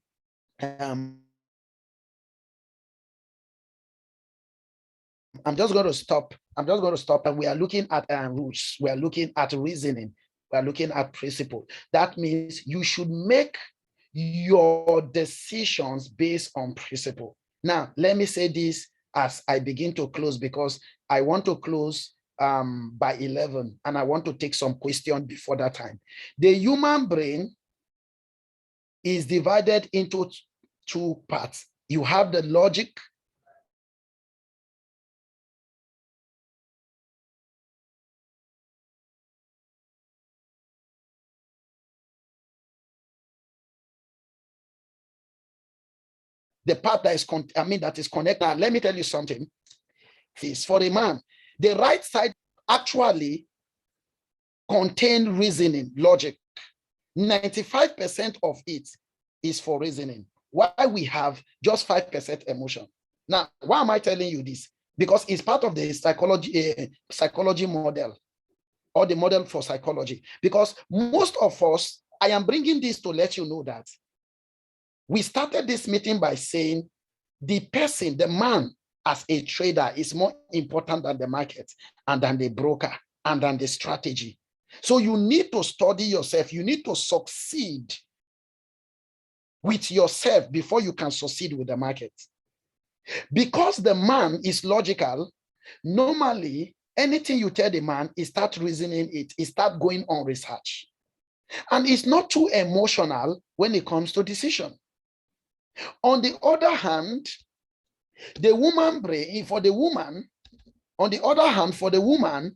stop. I'm just going to stop. And we are looking at rules. We are looking at reasoning. We are looking at principle. That means you should make your decisions based on principle. Now, let me say this as I begin to close, because I want to close by 11, and I want to take some questions before that time. The human brain is divided into two parts. You have the logic, the part that is connected. Now, let me tell you something. Is for a man, the right side actually contain reasoning, logic. 95% of it is for reasoning. Why we have just 5% emotion. Now, why am I telling you this? Because it's part of the psychology model, or the model for psychology. Because most of us, I am bringing this to let you know that we started this meeting by saying the person, the man as a trader is more important than the market and than the broker and than the strategy. So you need to study yourself. You need to succeed with yourself before you can succeed with the market. Because the man is logical, normally anything you tell the man, he start reasoning it, he start going on research. And it's not too emotional when it comes to decision. On the other hand, the woman brain, for the woman, on the other hand, for the woman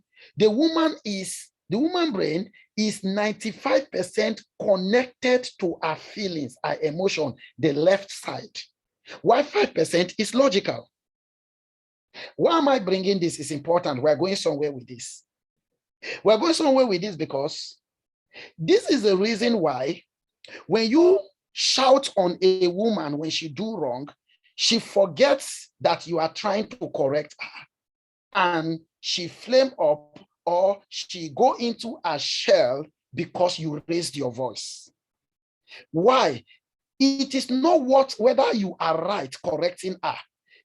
brain is 95% connected to her feelings, her emotion, the left side. Why 5% is logical? Why am I bringing this? It's important. We're going somewhere with this. We're going somewhere with this because this is the reason why when you shout on a woman when she do wrong, she forgets that you are trying to correct her, and she flame up, or she go into a shell because you raised your voice. Why? It is not whether you are right correcting her.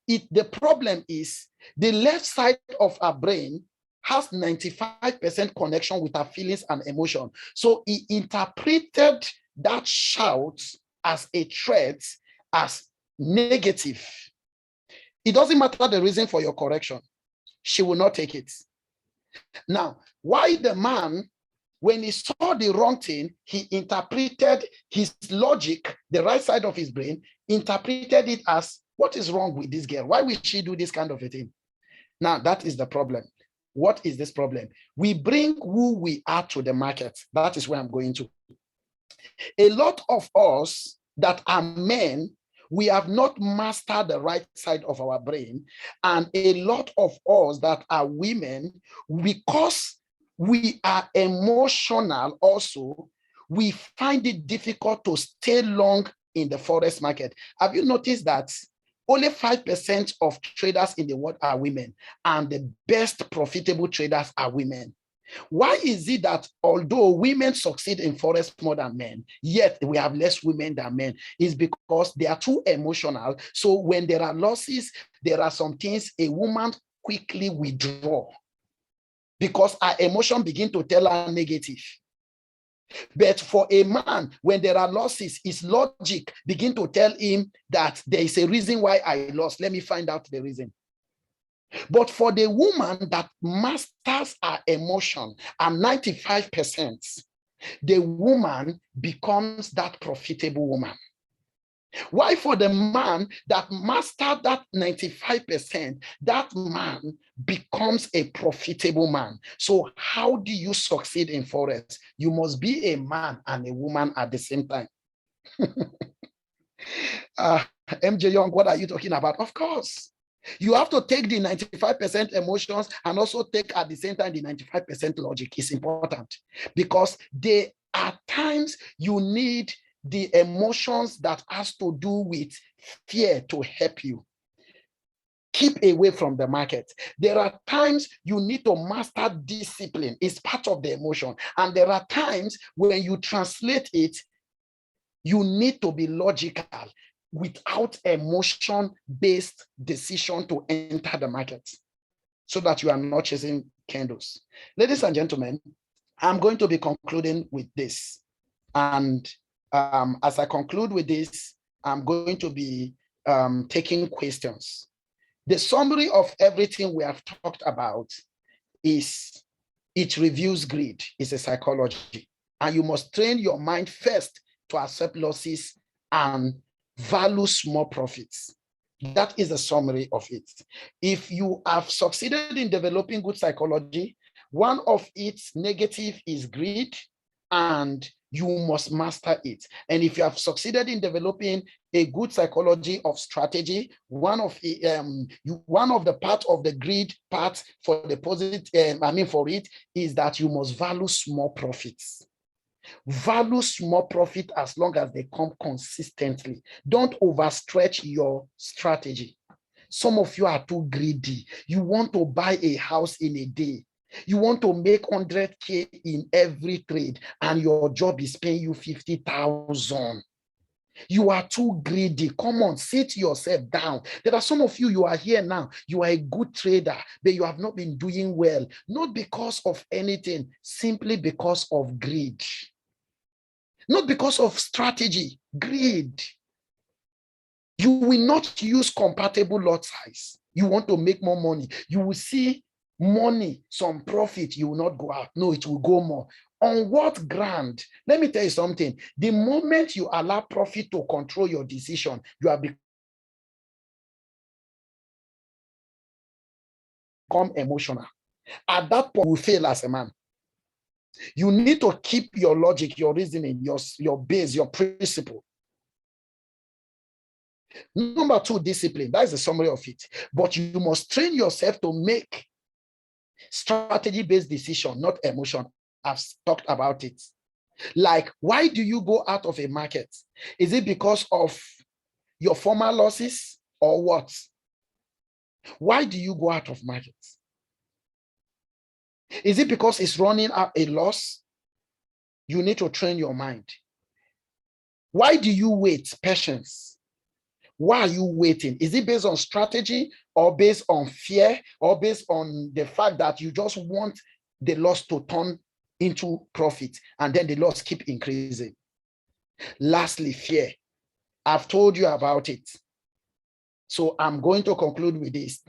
The problem is the left side of her brain has 95% connection with her feelings and emotion. So he interpreted that shout as a threat, as negative. It doesn't matter the reason for your correction. She will not take it. Now, why the man, when he saw the wrong thing, he interpreted his logic, the right side of his brain, interpreted it as, What is wrong with this girl? Why will she do this kind of a thing? Now, that is the problem. What is this problem? We bring who we are to the market. That is where I'm going to. A lot of us that are men, we have not mastered the right side of our brain. And a lot of us that are women, because we are emotional also, we find it difficult to stay long in the forex market. Have you noticed that only 5% of traders in the world are women, and the best profitable traders are women? Why is it that although women succeed in forex more than men, yet we have less women than men? Is because they are too emotional. So when there are losses, there are some things a woman quickly withdraw because her emotion begin to tell her negative. But for a man, when there are losses, his logic begin to tell him that there is a reason why I lost. Let me find out the reason. But for the woman that masters her emotion, and 95%, the woman becomes that profitable woman. Why for the man that mastered that 95%, that man becomes a profitable man. So how do you succeed in forex? You must be a man and a woman at the same time. MJ Young, what are you talking about? Of course. You have to take the 95% emotions and also take at the same time the 95% logic. Is important because there are times you need the emotions that has to do with fear to help you. Keep away from the market. There are times you need to master discipline. It's part of the emotion. And there are times when you translate it, you need to be logical without emotion-based decision to enter the market so that you are not chasing candles. Ladies and gentlemen, I'm going to be concluding with this. And as I conclude with this, I'm going to be taking questions. The summary of everything we have talked about is it reviews greed. It's a psychology. And you must train your mind first to accept losses and value small profits. That is a summary of it. If you have succeeded in developing good psychology, one of its negative is greed, and you must master it. And if you have succeeded in developing a good psychology of strategy, one of the part of the greed part for the positive, for it is that you must value small profits. Value small profit as long as they come consistently. Don't overstretch your strategy. Some of you are too greedy. You want to buy a house in a day. You want to make 100K in every trade, and your job is paying you 50,000. You are too greedy. Come on, sit yourself down. There are some of you, you are here now. You are a good trader, but you have not been doing well. Not because of anything, simply because of greed. Not because of strategy, greed. You will not use compatible lot size. You want to make more money. You will see money, some profit, you will not go out. No, it will go more. On what ground? Let me tell you something. The moment you allow profit to control your decision, you are become emotional. At that point, you will fail as a man. You need to keep your logic, your reasoning, your base, your principle. Number two, discipline. That is the summary of it. But you must train yourself to make strategy-based decision, not emotion. I've talked about it. Like, why do you go out of a market? Is it because of your former losses or what? Why do you go out of markets? Is it because it's running out a loss? You need to train your mind. Why do you wait? Patience. Why are you waiting? Is it based on strategy or based on fear or based on the fact that you just want the loss to turn into profit and then the loss keep increasing? Lastly, fear. I've told you about it. So I'm going to conclude with this.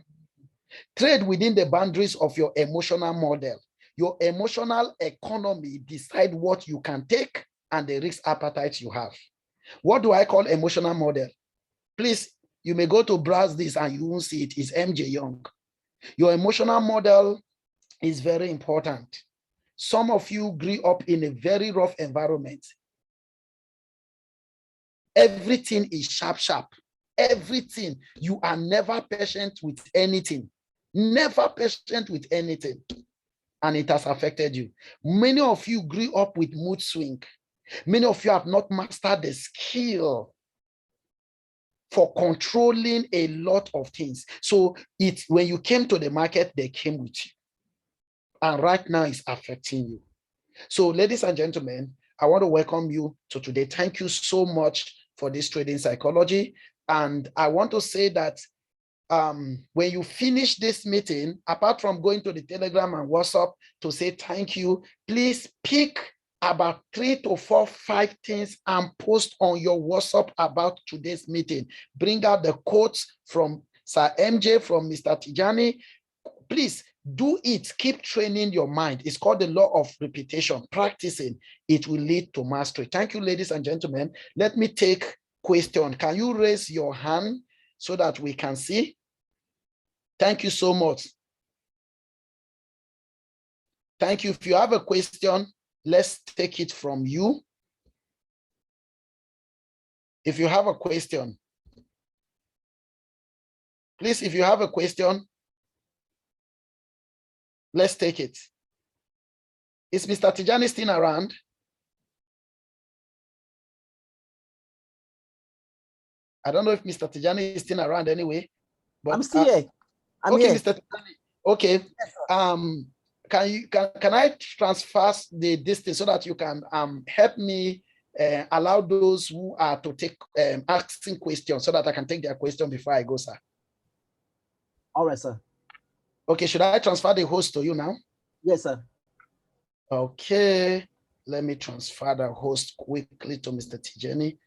Trade within the boundaries of your emotional model. Your emotional economy decide what you can take and the risk appetite you have. What do I call emotional model? Please, You may go to browse this and you won't see it. It's MJ Young. Your emotional model is very important. Some of you grew up in a very rough environment. Everything is sharp, sharp. Everything. You are never patient with anything. Never patient with anything. And it has affected you. Many of you grew up with mood swing. Many of you have not mastered the skill for controlling a lot of things. So when you came to the market, they came with you. And right now it's affecting you. So ladies and gentlemen, I want to welcome you to today. Thank you so much for this trading psychology. And I want to say that when you finish this meeting, apart from going to the Telegram and WhatsApp to say thank you, please pick about 3 to 4, 5 things and post on your WhatsApp about today's meeting. Bring out the quotes from Sir MJ, from Mr. Tijani. Please do it. Keep training your mind. It's called the law of repetition. Practicing, it will lead to mastery. Thank you, ladies and gentlemen. Let me take question. Can you raise your hand so that we can see? Thank you so much. Thank you. If you have a question, let's take it from you. If you have a question, please, if you have a question, let's take it. Is Mr. Tijani still around? I don't know if Mr. Tijani is still around anyway. But I'm still here. I'm okay, here. Mr. Tijani. Okay. Can I transfer the distance so that you can help me allow those who are to take asking questions so that I can take their question before I go, sir? All right, sir. Okay, should I transfer the host to you now? Yes, sir. Okay, let me transfer the host quickly to Mr. Tijani.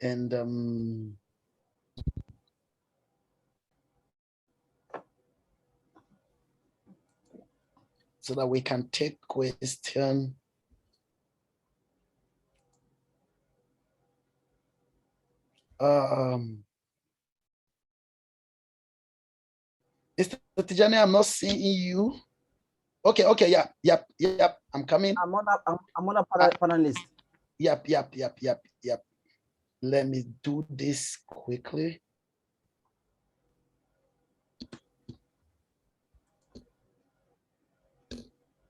And so that we can take question. Mr. Tijani, I'm not seeing you. Okay, yep. I'm coming. I'm on a panelist. Yep. Let me do this quickly.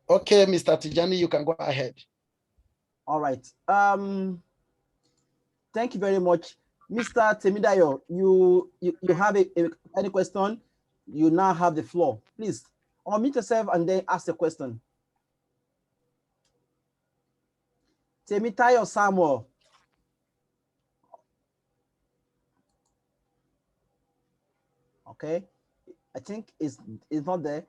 Okay, Mr. Tijani, you can go ahead. All right. Thank you very much. Mr. Temidayo, you have any question? You now have the floor. Please unmute yourself and then ask the question. Temitayo Samuel. Okay, I think it's not there.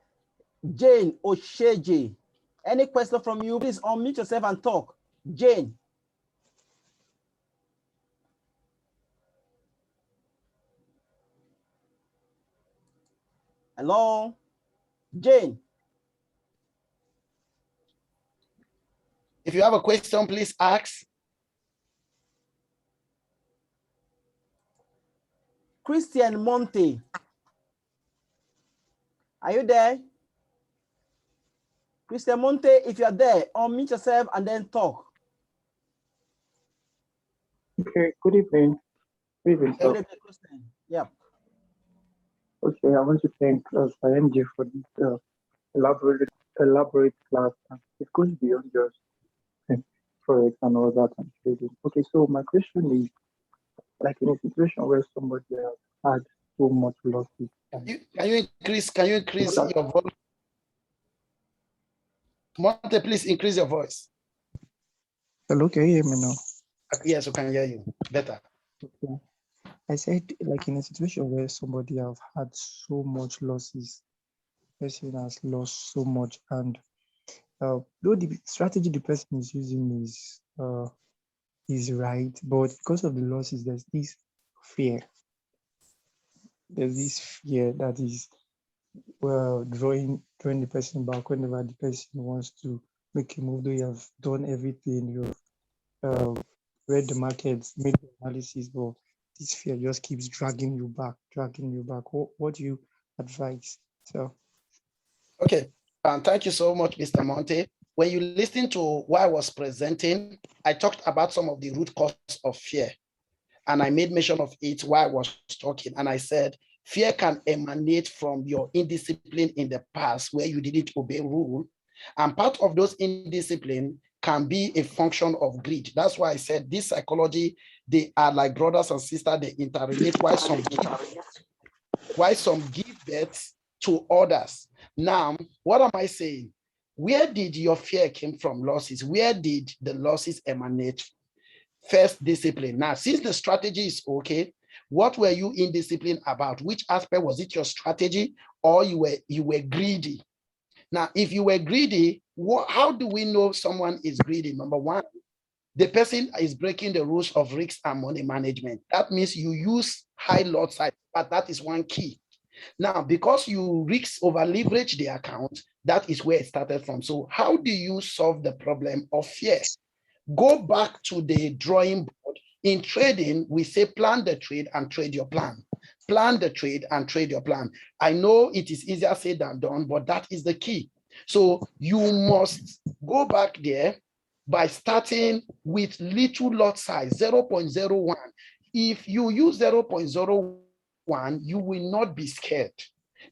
Jane Osheji. Any question from you? Please unmute yourself and talk. Jane. Hello, Jane. If you have a question, please ask. Christian Monte. Are you there? Christian Monte, if you're there, unmute yourself and then talk. Okay, good evening. Good evening, sir. Good evening, Christian. Yeah. Okay, I want to thank MJ for this elaborate class. It goes beyond just Forex and all that and trading. Okay, so my question is, like in a situation where somebody has had so much losses. Can you increase your volume? Monte, please increase your voice. Hello, can you hear me now? Yes, I can hear you better. Okay. I said, like in a situation where somebody have had so much losses, person has lost so much, and though the strategy the person is using is right, but because of the losses, there's this fear. There's this fear that is drawing the person back whenever the person wants to make a move. Though you have done everything, you've read the markets, made the analysis, but this fear just keeps dragging you back. What do you advise? So Okay, thank you so much, Mr. Monte. When you listen to what I was presenting, I talked about some of the root cause of fear, and I made mention of it while I was talking, and I said, fear can emanate from your indiscipline in the past where you didn't obey rule, and part of those indiscipline can be a function of greed. That's why I said this psychology, they are like brothers and sisters, they interrelate, why some give birth to others. Now, what am I saying? Where did your fear came from? Losses. Where did the losses emanate? First, discipline. Now, since the strategy is okay, what were you indisciplined about? Which aspect? Was it your strategy, or you were greedy? Now, if you were greedy, how do we know someone is greedy? Number one, the person is breaking the rules of risk and money management. That means you use high lot size, but that is one key. Now, because you risk over leverage the account, that is where it started from. So how do you solve the problem of fear? Go back to the drawing board. In trading, we say plan the trade and trade your plan. Plan the trade and trade your plan. I know it is easier said than done, but that is the key. So you must go back there by starting with little lot size, 0.01. If you use 0.01, you will not be scared,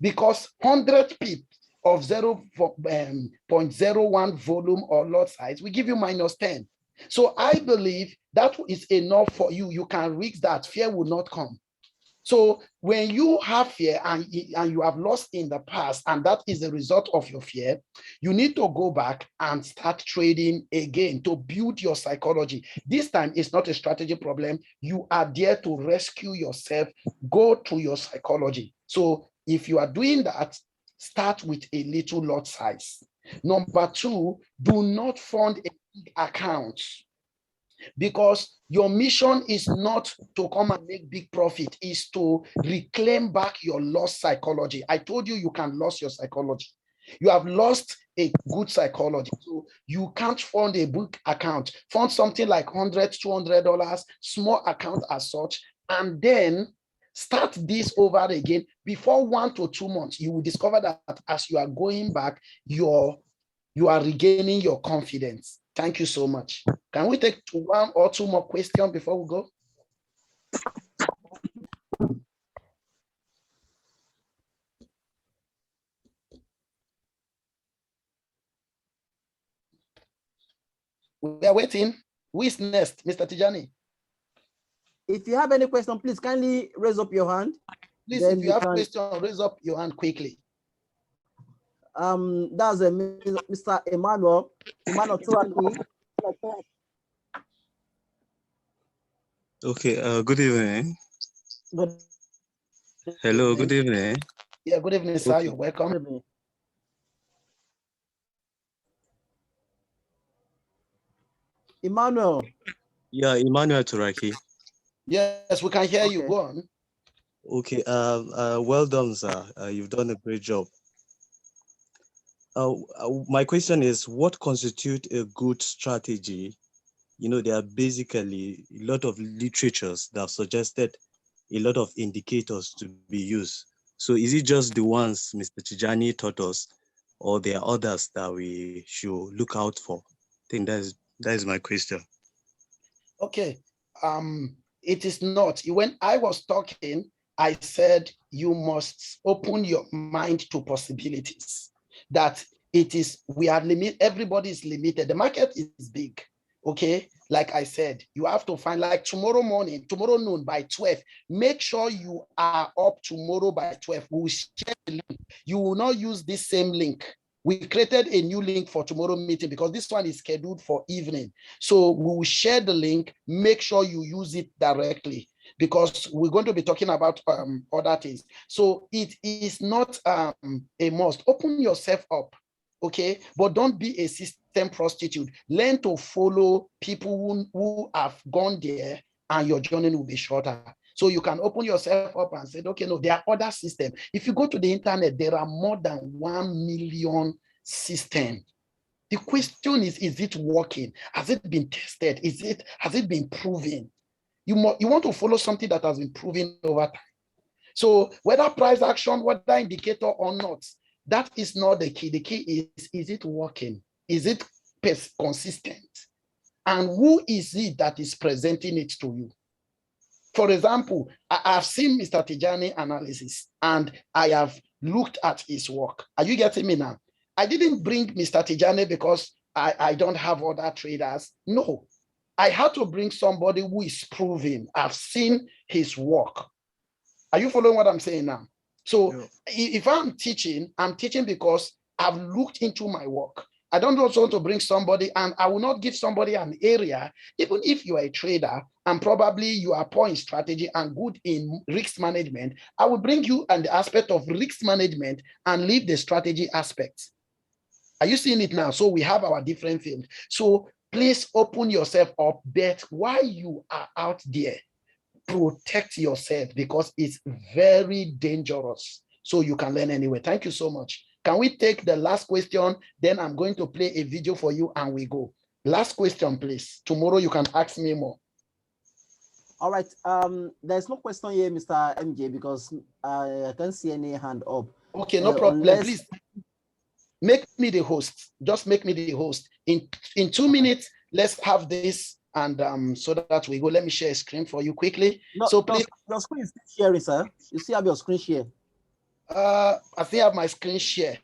because 100 pips of 0.01 volume or lot size will give you minus 10. So I believe that is enough for you. You can risk that. Fear will not come. So when you have fear and you have lost in the past, and that is the result of your fear, you need to go back and start trading again to build your psychology. This time it's not a strategy problem. You are there to rescue yourself. Go to your psychology. So if you are doing that, start with a little lot size. Number two, do not fund a big account, because your mission is not to come and make big profit, is to reclaim back your lost psychology. I told you you can lose your psychology. You have lost a good psychology. So you can't fund a big account. Fund something like $100, $200, small account as such, and then start this over again. Before 1 to 2 months, you will discover that as you are going back, you are regaining your confidence. Thank you so much. Can we take 1 or 2 more questions before we go? We are waiting. Who is next? Mr. Tijani. If you have any question, please kindly raise up your hand. Please, if you have a question, raise up your hand quickly. That's Mr. Emmanuel Turaki. Okay, good evening. Good Hello, evening. good evening. Yeah, good evening, sir. Okay. You're welcome. Good evening. Emmanuel. Yeah, Emmanuel Turaki. Yes, we can hear you. Okay. Go on. Okay, well done, sir. You've done a great job. My question is, what constitutes a good strategy? You know, there are basically a lot of literatures that have suggested a lot of indicators to be used. So is it just the ones Mr. Tijani taught us, or there are others that we should look out for? I think that is my question. Okay. It is not. When I was talking, I said you must open your mind to possibilities. That it is, we are limited, everybody is limited. The market is big. Okay. Like I said, you have to find, like tomorrow noon by 12, make sure you are up tomorrow by 12. We will share the link. You will not use this same link. We created a new link for tomorrow meeting because this one is scheduled for evening. So we will share the link. Make sure you use it directly, because we're going to be talking about other things. So it is not a must. Open yourself up, okay? But don't be a system prostitute. Learn to follow people who have gone there, and your journey will be shorter. So you can open yourself up and say, okay, no, there are other systems. If you go to the internet, there are more than 1 million systems. The question is it working? Has it been tested? Has it been proven? You want to follow something that has been proven over time. So whether price action, whether indicator or not, that is not the key. The key is it working? Is it consistent? And who is it that is presenting it to you? For example, I've seen Mr. Tijani analysis and I have looked at his work. Are you getting me now? I didn't bring Mr. Tijani because I don't have other traders. No, I had to bring somebody who is proven. I've seen his work. Are you following what I'm saying now? So yeah. If I'm teaching because I've looked into my work. I don't also want to bring somebody, and I will not give somebody an area, even if you are a trader and probably you are poor in strategy and good in risk management. I will bring you an aspect of risk management and leave the strategy aspects. Are you seeing it now? So we have our different fields. So please open yourself up, but while you are out there, protect yourself because it's very dangerous. So you can learn anyway. Thank you so much. Can we take the last question? Then I'm going to play a video for you and we go. Last question, please. Tomorrow you can ask me more. All right. There's no question here, Mr. MJ, because I can't see any hand up. Okay, no problem. Unless... Please make me the host. Just make me the host. In 2 minutes, let's have this. And so that we go, let me share a screen for you quickly. No, so please, your screen is sharing, sir. You still have your screen share. I still have my screen share.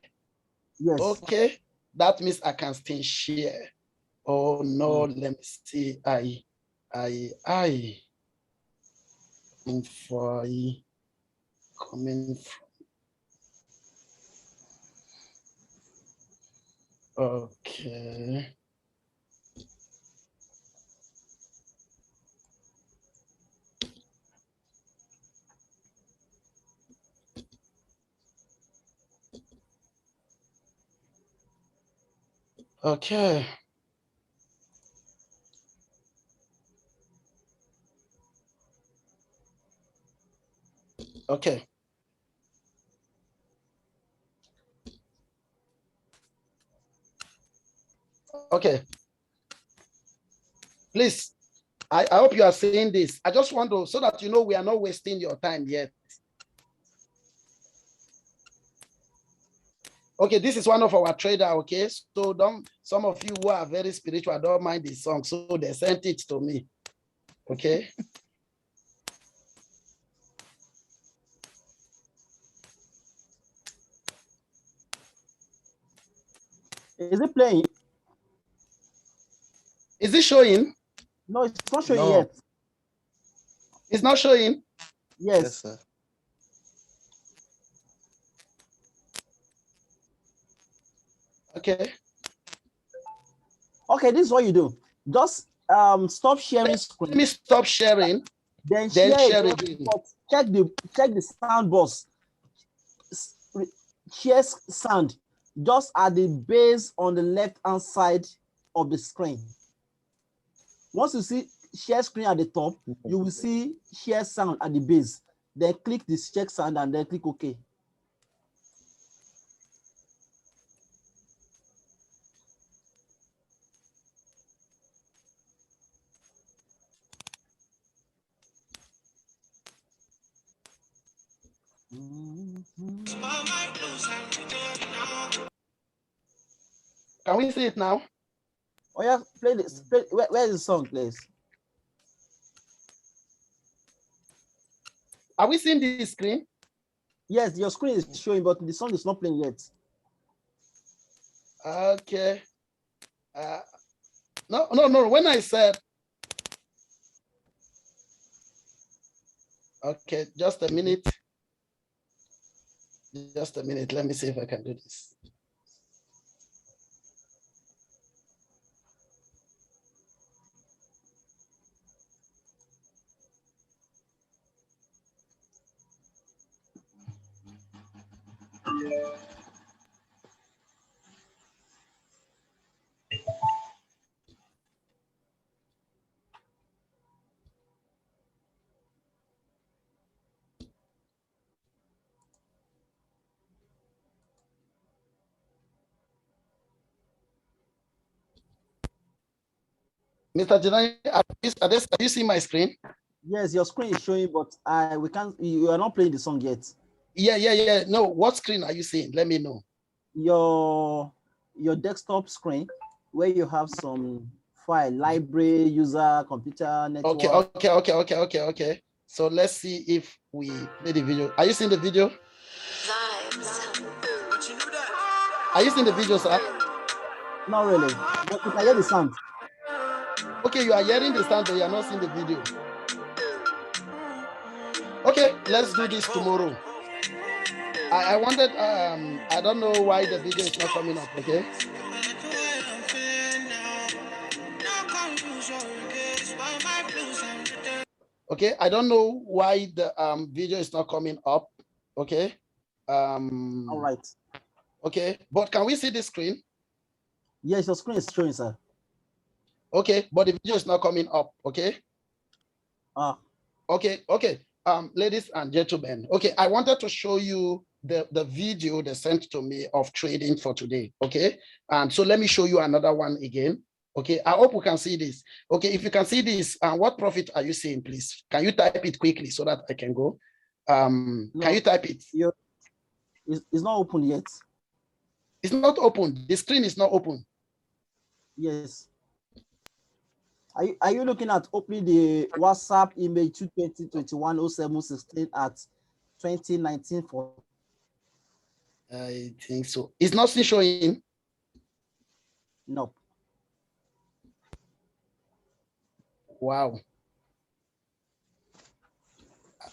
Yes. Okay, that means I can still share. Oh no, let me see. I for coming from. Okay. Okay. Okay. Okay. Please, I hope you are saying this. I just want to, so that you know we are not wasting your time yet. Okay, this is one of our trader, okay? So some of you who are very spiritual don't mind this song, so they sent it to me, okay? Is it playing? Is it showing? No, it's not showing yet. It's not showing? Yes, sir. Okay. Okay, this is what you do. Just stop sharing screen. Let me stop sharing. Then share it. Check the sound box. Share sound just at the base on the left-hand side of the screen. Once you see share screen at the top, you will see share sound at the base. Then click this check sound and then click OK. Can we see it now? Oh yeah, play this. Where is the song, please? Are we seeing the screen? Yes, your screen is showing, but the song is not playing yet. Okay. No. When I said, okay, just a minute. Just a minute. Let me see if I can do this. Mr. Janai, are you seeing my screen? Yes, your screen is showing, but we can't. You are not playing the song yet. Yeah. No, what screen are you seeing? Let me know. Your desktop screen, where you have some file, library, user, computer, network. Okay. So let's see if we play the video. Are you seeing the video? Are you seeing the video, sir? Not really, but you can hear the sound. Okay, you are hearing the sound, but you are not seeing the video. Okay, let's do this tomorrow. I wanted, I don't know why the video is not coming up, okay? Okay, I don't know why the video is not coming up, okay? All right. Okay, but can we see the screen? Yes, your screen is showing, sir. Okay, but the video is not coming up, okay? Okay. Ladies and gentlemen, okay, I wanted to show you the video they sent to me of trading for today, okay? And so let me show you another one again. Okay, I hope we can see this. Okay, if you can see this, what profit are you seeing, please? Can you type it quickly so that I can go? No, can you type it? It's not open yet. It's not open. The screen is not open. Yes. Are you looking at opening the WhatsApp image 220210716 at 2019 for? I think so. It's not still showing. No. Wow.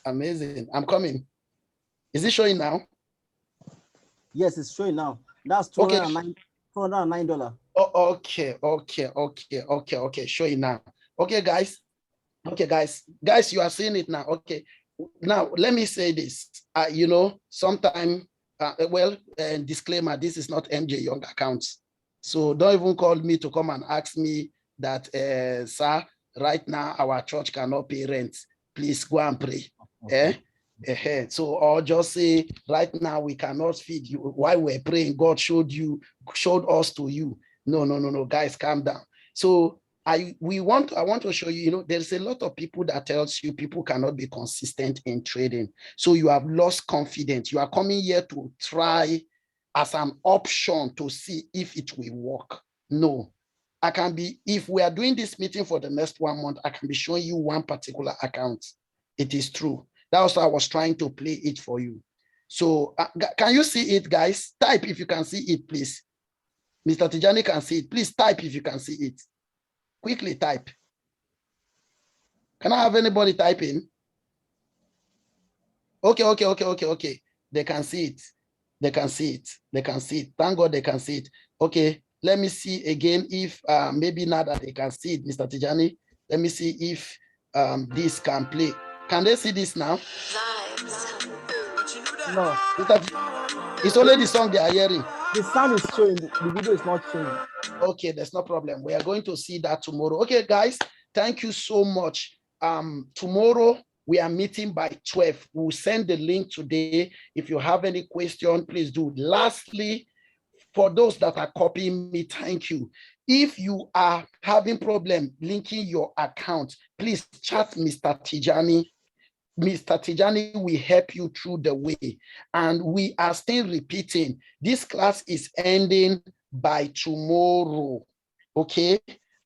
Amazing. I'm coming. Is it showing now? Yes, it's showing now. That's $209. Oh, okay. Showing now. Okay, guys. Guys, you are seeing it now. Okay. Now, let me say this. You know, sometime, disclaimer, this is not MJ Young accounts. So don't even call me to come and ask me that, sir, right now our church cannot pay rent. Please go and pray. Okay. So, or just say, right now we cannot feed you. While we're praying, God showed us to you. No, guys, calm down. So I want to show you, you know, there's a lot of people that tells you people cannot be consistent in trading. So you have lost confidence. You are coming here to try as an option to see if it will work. No, if we are doing this meeting for the next 1 month, I can be showing you one particular account. It is true. That's why I was trying to play it for you. So can you see it, guys? Type if you can see it, please. Mr. Tijani can see it. Please type if you can see it. Quickly type. Can I have anybody typing? Okay. They can see it. Thank God they can see it. Okay, let me see again if maybe now that they can see it, Mr. Tijani. Let me see if this can play. Can they see this now? No. It's only the song they are hearing. The sound is showing, the video is not showing. Okay, there's no problem. We are going to see that tomorrow. Okay, guys, thank you so much. Tomorrow we are meeting by 12. We'll send the link today. If you have any question, please do. Lastly, for those that are copying me, thank you. If you are having problem linking your account, please chat Mr. Tijani. Mr. Tijani will help you through the way. And we are still repeating, this class is ending by tomorrow, okay?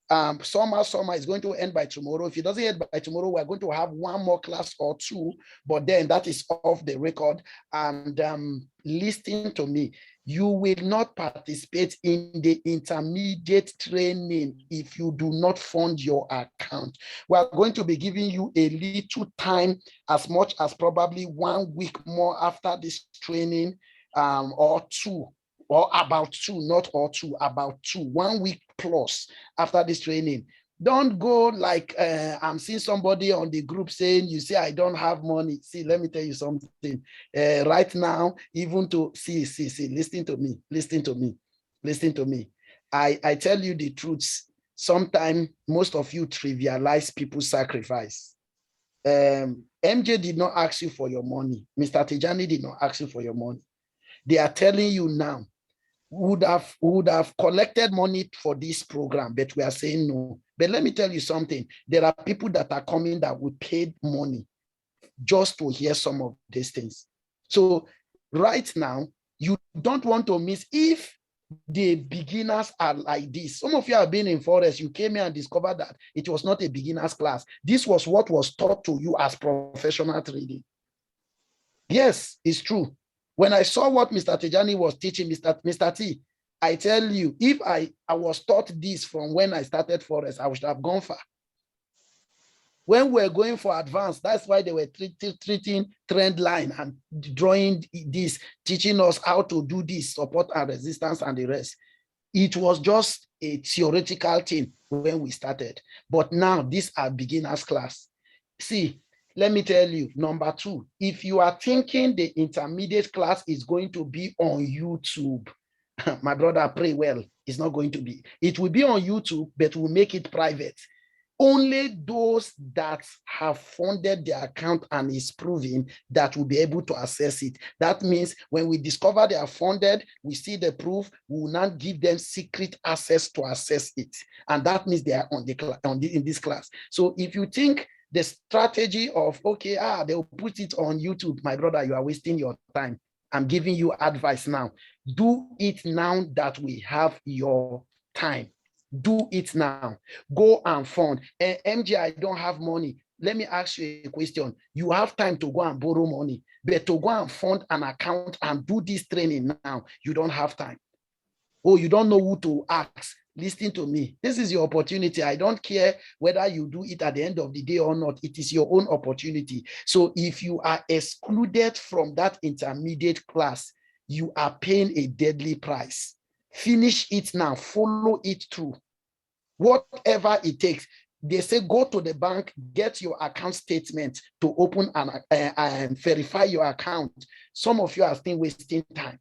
Summer is going to end by tomorrow. If it doesn't end by tomorrow, we're going to have one more class or two, but then that is off the record. And listen to me, you will not participate in the intermediate training if you do not fund your account. We are going to be giving you a little time, as much as probably 1 week more after this training, or two, or about two, not or two, about two, 1 week plus after this training. Don't go like I'm seeing somebody on the group saying, you say I don't have money. See, let me tell you something. Right now, even to see, listen to me. I tell you the truth. Sometimes most of you trivialize people's sacrifice. MJ did not ask you for your money. Mr. Tijani did not ask you for your money. They are telling you now, would have collected money for this program, but we are saying no. But let me tell you something. There are people that are coming that will pay money just to hear some of these things. So right now, you don't want to miss. If the beginners are like this, some of you have been in Forex, you came here and discovered that it was not a beginner's class. This was what was taught to you as professional trading. Yes, it's true. When I saw what Mr. Tijani was teaching, Mr. T, I tell you, if I was taught this from when I started Forex, I would have gone far. When we're going for advanced, that's why they were treating trend line and drawing this, teaching us how to do this, support and resistance and the rest. It was just a theoretical thing when we started. But now these are beginners class. See, let me tell you, number two, if you are thinking the intermediate class is going to be on YouTube, my brother, pray well. It's not going to be. It will be on YouTube, but we'll make it private. Only those that have funded their account and is proven that will be able to access it. That means when we discover they are funded, we see the proof, we will not give them secret access to access it. And that means they are in this class. So if you think the strategy of, okay, they'll put it on YouTube, my brother, you are wasting your time. I'm giving you advice now. Do it now that we have your time. Do it now. Go and fund. MJ, I don't have money. Let me ask you a question. You have time to go and borrow money, but to go and fund an account and do this training now, you don't have time. Oh, you don't know who to ask. Listen to me. This is your opportunity. I don't care whether you do it at the end of the day or not. It is your own opportunity. So if you are excluded from that intermediate class, you are paying a deadly price. Finish it now. Follow it through. Whatever it takes. They say go to the bank, get your account statement to open and verify your account. Some of you are still wasting time.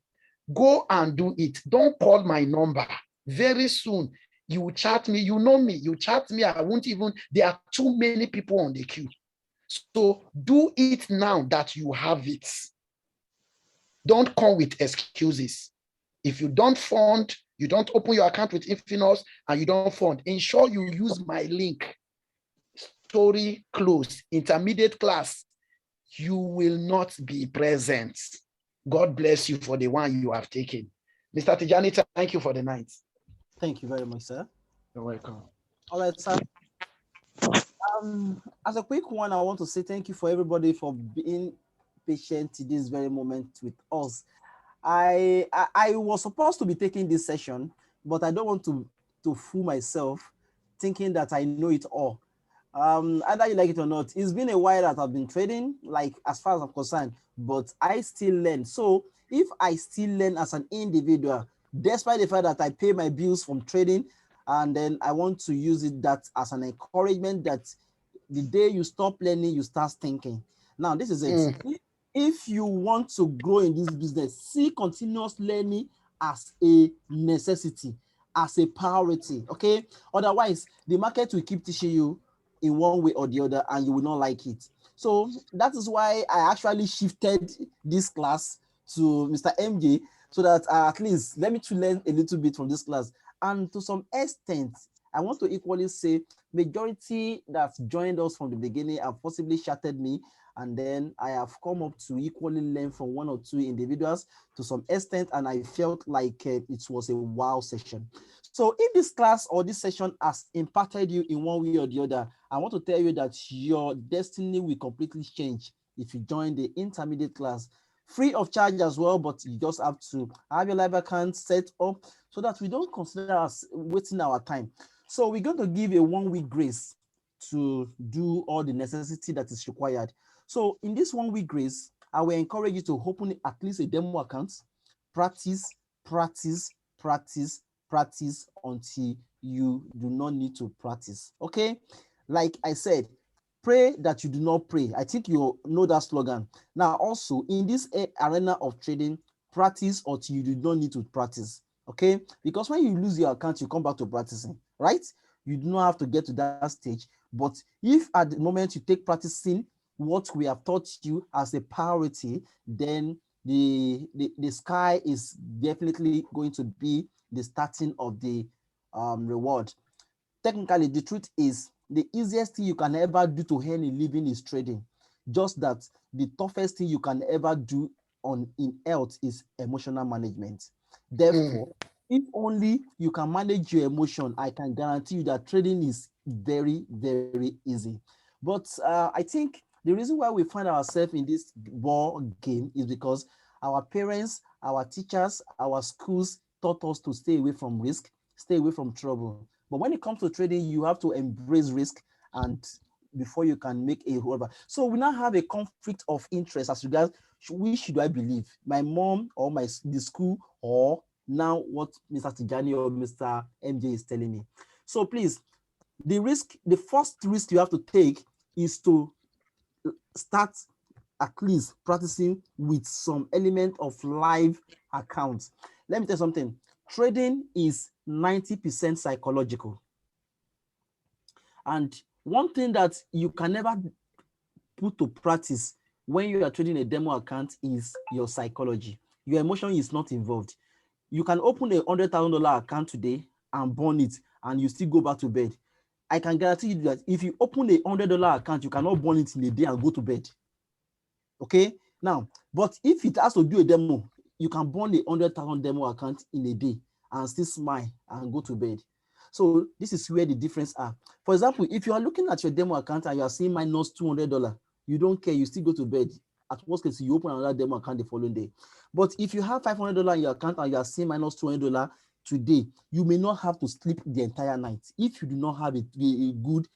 Go and do it. Don't call my number. Very soon, you will chat me. You know me. You chat me. I won't even. There are too many people on the queue. So do it now that you have it. Don't come with excuses. If you don't fund, you don't open your account with Infinos, and you don't fund, ensure you use my link. Story closed. Intermediate class, you will not be present. God bless you for the one you have taken. Mr. Tijani, thank you for the night. Thank you very much, sir. You're welcome. All right, sir. As a quick one, I want to say thank you for everybody for being patient to this very moment with us. I was supposed to be taking this session, but I don't want to fool myself thinking that I know it all. Either you like it or not, it's been a while that I've been trading, like as far as I'm concerned, but I still learn. So if I still learn as an individual, despite the fact that I pay my bills from trading, and then I want to use it that as an encouragement that the day you stop learning, you start thinking. Now, this is it. If you want to grow in this business, see continuous learning as a necessity, as a priority, okay? Otherwise, the market will keep teaching you in one way or the other, and you will not like it. So that is why I actually shifted this class to Mr. MJ, so that at least let me to learn a little bit from this class. And to some extent, I want to equally say majority that joined us from the beginning have possibly chatted me, and then I have come up to equally learn from one or two individuals to some extent, and I felt like it was a wow session. So if this class or this session has impacted you in one way or the other, I want to tell you that your destiny will completely change if you join the intermediate class. Free of charge as well, but you just have to have your live account set up so that we don't consider us wasting our time. So we're going to give a 1 week grace to do all the necessity that is required. So in this 1 week grace, I will encourage you to open at least a demo account, practice, practice, practice, practice until you do not need to practice. Okay? Like I said, pray that you do not pray. I think you know that slogan. Now, also in this arena of trading, practice until you do not need to practice. Okay? Because when you lose your account, you come back to practicing, right? You do not have to get to that stage. But if at the moment you take practicing what we have taught you as a priority, then the sky is definitely going to be the starting of the reward. Technically, the truth is the easiest thing you can ever do to earn a living is trading. Just that the toughest thing you can ever do in health is emotional management. Therefore, if only you can manage your emotion, I can guarantee you that trading is very, very easy. But I think the reason why we find ourselves in this ball game is because our parents, our teachers, our schools taught us to stay away from risk, stay away from trouble. But when it comes to trading, you have to embrace risk and before you can make a whole. So we now have a conflict of interest as regards which should I believe, my mom or the school, or now what Mr. Tijani or Mr. MJ is telling me. So please, the first risk you have to take is to start at least practicing with some element of live accounts. Let me tell you something. Trading is 90% psychological. And one thing that you can never put to practice when you are trading a demo account is your psychology. Your emotion is not involved. You can open a $100,000 account today and burn it, and you still go back to bed. I can guarantee you that if you open a $100 account, you cannot burn it in a day and go to bed. Okay? Now, but if it has to do a demo, you can burn a 100,000 demo account in a day and still smile and go to bed. So this is where the difference are. For example, if you are looking at your demo account and you are seeing minus $200, you don't care, you still go to bed. At worst case, you open another demo account the following day. But if you have $500 in your account and you are seeing minus $200 today, you may not have to sleep the entire night if you do not have a good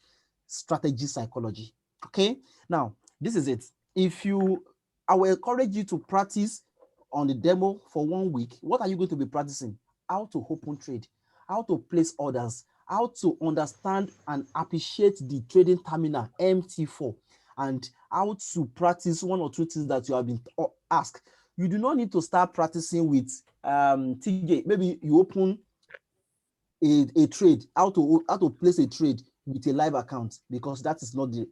strategy psychology. Okay, now this is it. I will encourage you to practice on the demo for 1 week. What are you going to be practicing? How to open trade, how to place orders, how to understand and appreciate the trading terminal MT4, and how to practice one or two things that you have been asked. You do not need to start practicing with TJ. Maybe you open a trade, how to place a trade with a live account, because that is not the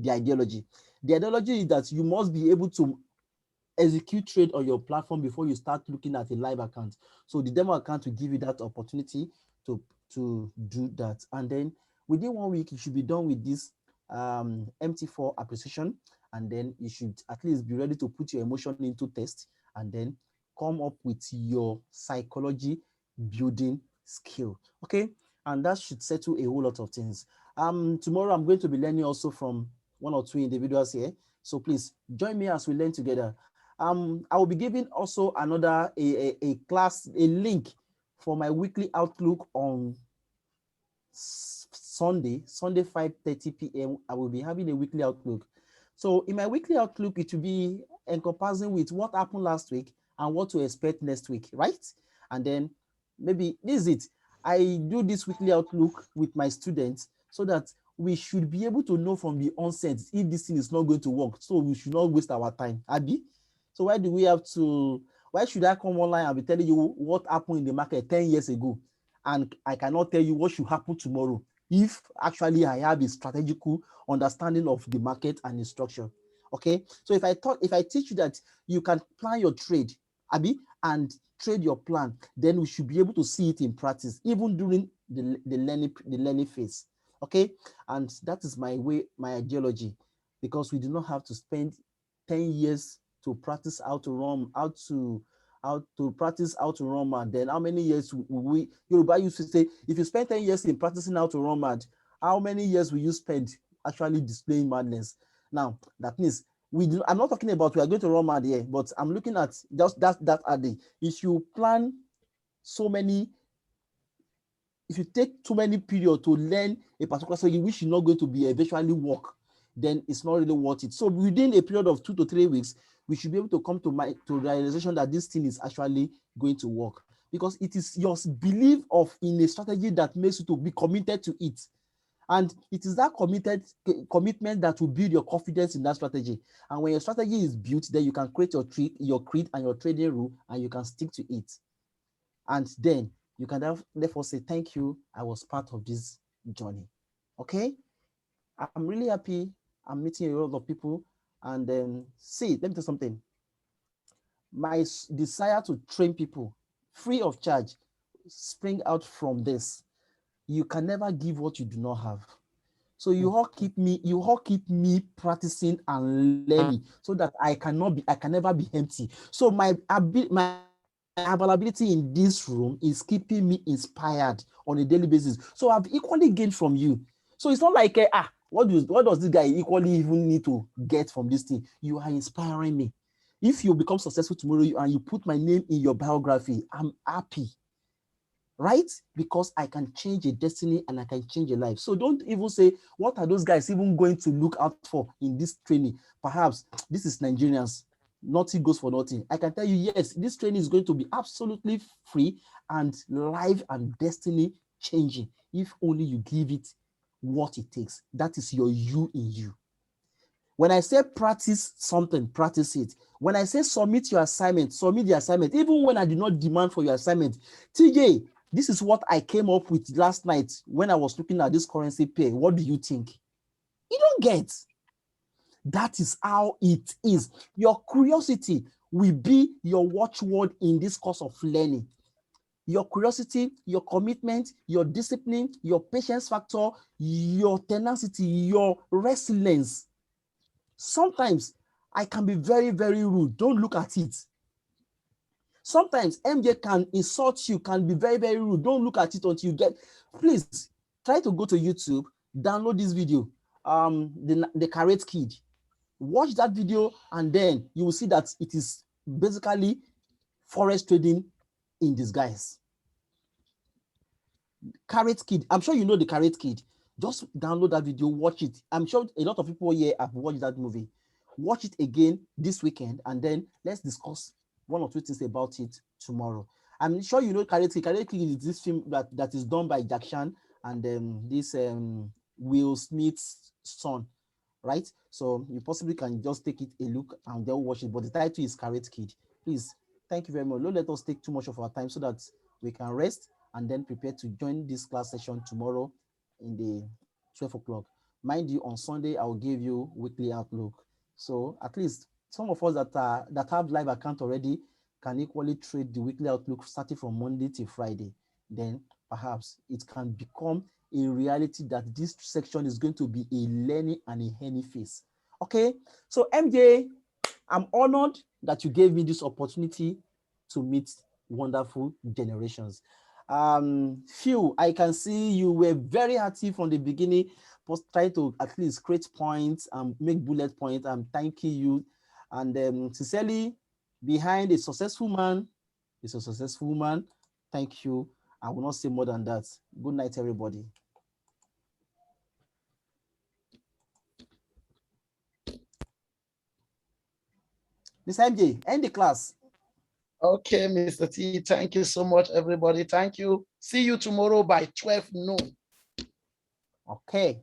ideology. The ideology is that you must be able to execute trade on your platform before you start looking at a live account. So the demo account will give you that opportunity to do that. And then within 1 week, you should be done with this MT4 appreciation. And then you should at least be ready to put your emotion into test and then come up with your psychology building skill. Okay. And that should settle a whole lot of things. Tomorrow I'm going to be learning also from one or two individuals here. So please join me as we learn together. I will be giving also another a class, a link for my weekly outlook on Sunday 5:30 p.m. I will be having a weekly outlook. So in my weekly outlook, it will be encompassing with what happened last week and what to expect next week, right? And then maybe this is it. I do this weekly outlook with my students so that we should be able to know from the onset if this thing is not going to work. So we should not waste our time. Abby? So why should I come online and be telling you what happened in the market 10 years ago? And I cannot tell you what should happen tomorrow if actually I have a strategical understanding of the market and the structure. Okay. So if I teach you that you can plan your trade, Abby, and trade your plan, then we should be able to see it in practice, even during the learning phase. Okay. And that is my ideology, because we do not have to spend 10 years to practice how to practice how to run mad. Then how many years Yoruba used to say, if you spend 10 years in practicing how to run mad, how many years will you spend actually displaying madness? Now that means I'm not talking about we are going to run mad here, but I'm looking at just that idea. If you plan if you take too many periods to learn a particular strategy which is not going to be eventually work, then it's not really worth it. So within a period of 2 to 3 weeks, we should be able to come to realization that this thing is actually going to work, because it is your belief in a strategy that makes you to be committed to it. And it is that commitment that will build your confidence in that strategy. And when your strategy is built, then you can create your creed and your trading rule, and you can stick to it. And then you can therefore say, thank you, I was part of this journey. Okay? I'm really happy. I'm meeting a lot of people. And then let me tell you something. my desire to train people free of charge spring out from this. You can never give what you do not have. So you all keep me practicing and learning so that I can never be empty. So my availability in this room is keeping me inspired on a daily basis. So I've equally gained from you. So it's not like what does this guy equally even need to get from this thing? You are inspiring me. If you become successful tomorrow and you put my name in your biography, I'm happy, right? Because I can change a destiny and I can change a life. So don't even say, what are those guys even going to look out for in this training? Perhaps this is Nigerians. Nothing goes for nothing. I can tell you, yes, this training is going to be absolutely free and life and destiny changing if only you give it what it takes. That is your you in you. When I say practice something, practice it. When I say submit your assignment, submit the assignment. Even when I did not demand for your assignment, TJ, this is what I came up with last night when I was looking at this currency pair. What do you think? You don't get. That is how it is. Your curiosity will be your watchword in this course of learning. Your curiosity, your commitment, your discipline, your patience factor, your tenacity, your resilience. Sometimes I can be very, very rude. Don't look at it. Sometimes MJ can insult you, can be very, very rude. Don't look at it until you get. Please try to go to YouTube, download this video, the Carrot Kid. Watch that video, and then you will see that it is basically forex trading in disguise. Carrot Kid. I'm sure you know the Carrot Kid. Just download that video, watch it. I'm sure a lot of people here have watched that movie. Watch it again this weekend, and then let's discuss one or two things about it tomorrow. I'm sure you know Carrot Kid. Carrot Kid is this film that is done by Jack Chan and this Will Smith's son, right? So you possibly can just take it a look and then watch it. But the title is Carrot Kid. Please, thank you very much. Don't let us take too much of our time so that we can rest and then prepare to join this class session tomorrow in the 12 o'clock. Mind you, on Sunday, I'll give you weekly outlook. So at least some of us that have live account already can equally trade the weekly outlook starting from Monday to Friday. Then perhaps it can become a reality that this section is going to be a learning and a henny face. Okay, so MJ, I'm honored that you gave me this opportunity to meet wonderful generations. Phil, I can see you were very active from the beginning, but try to at least create points and make bullet points. I'm thanking you. And sincerely, behind a successful man is a successful woman. Thank you. I will not say more than that. Good night, everybody. Miss MJ, end the class. Okay, Mr. T, thank you so much, everybody. Thank you. See you tomorrow by 12 noon. Okay.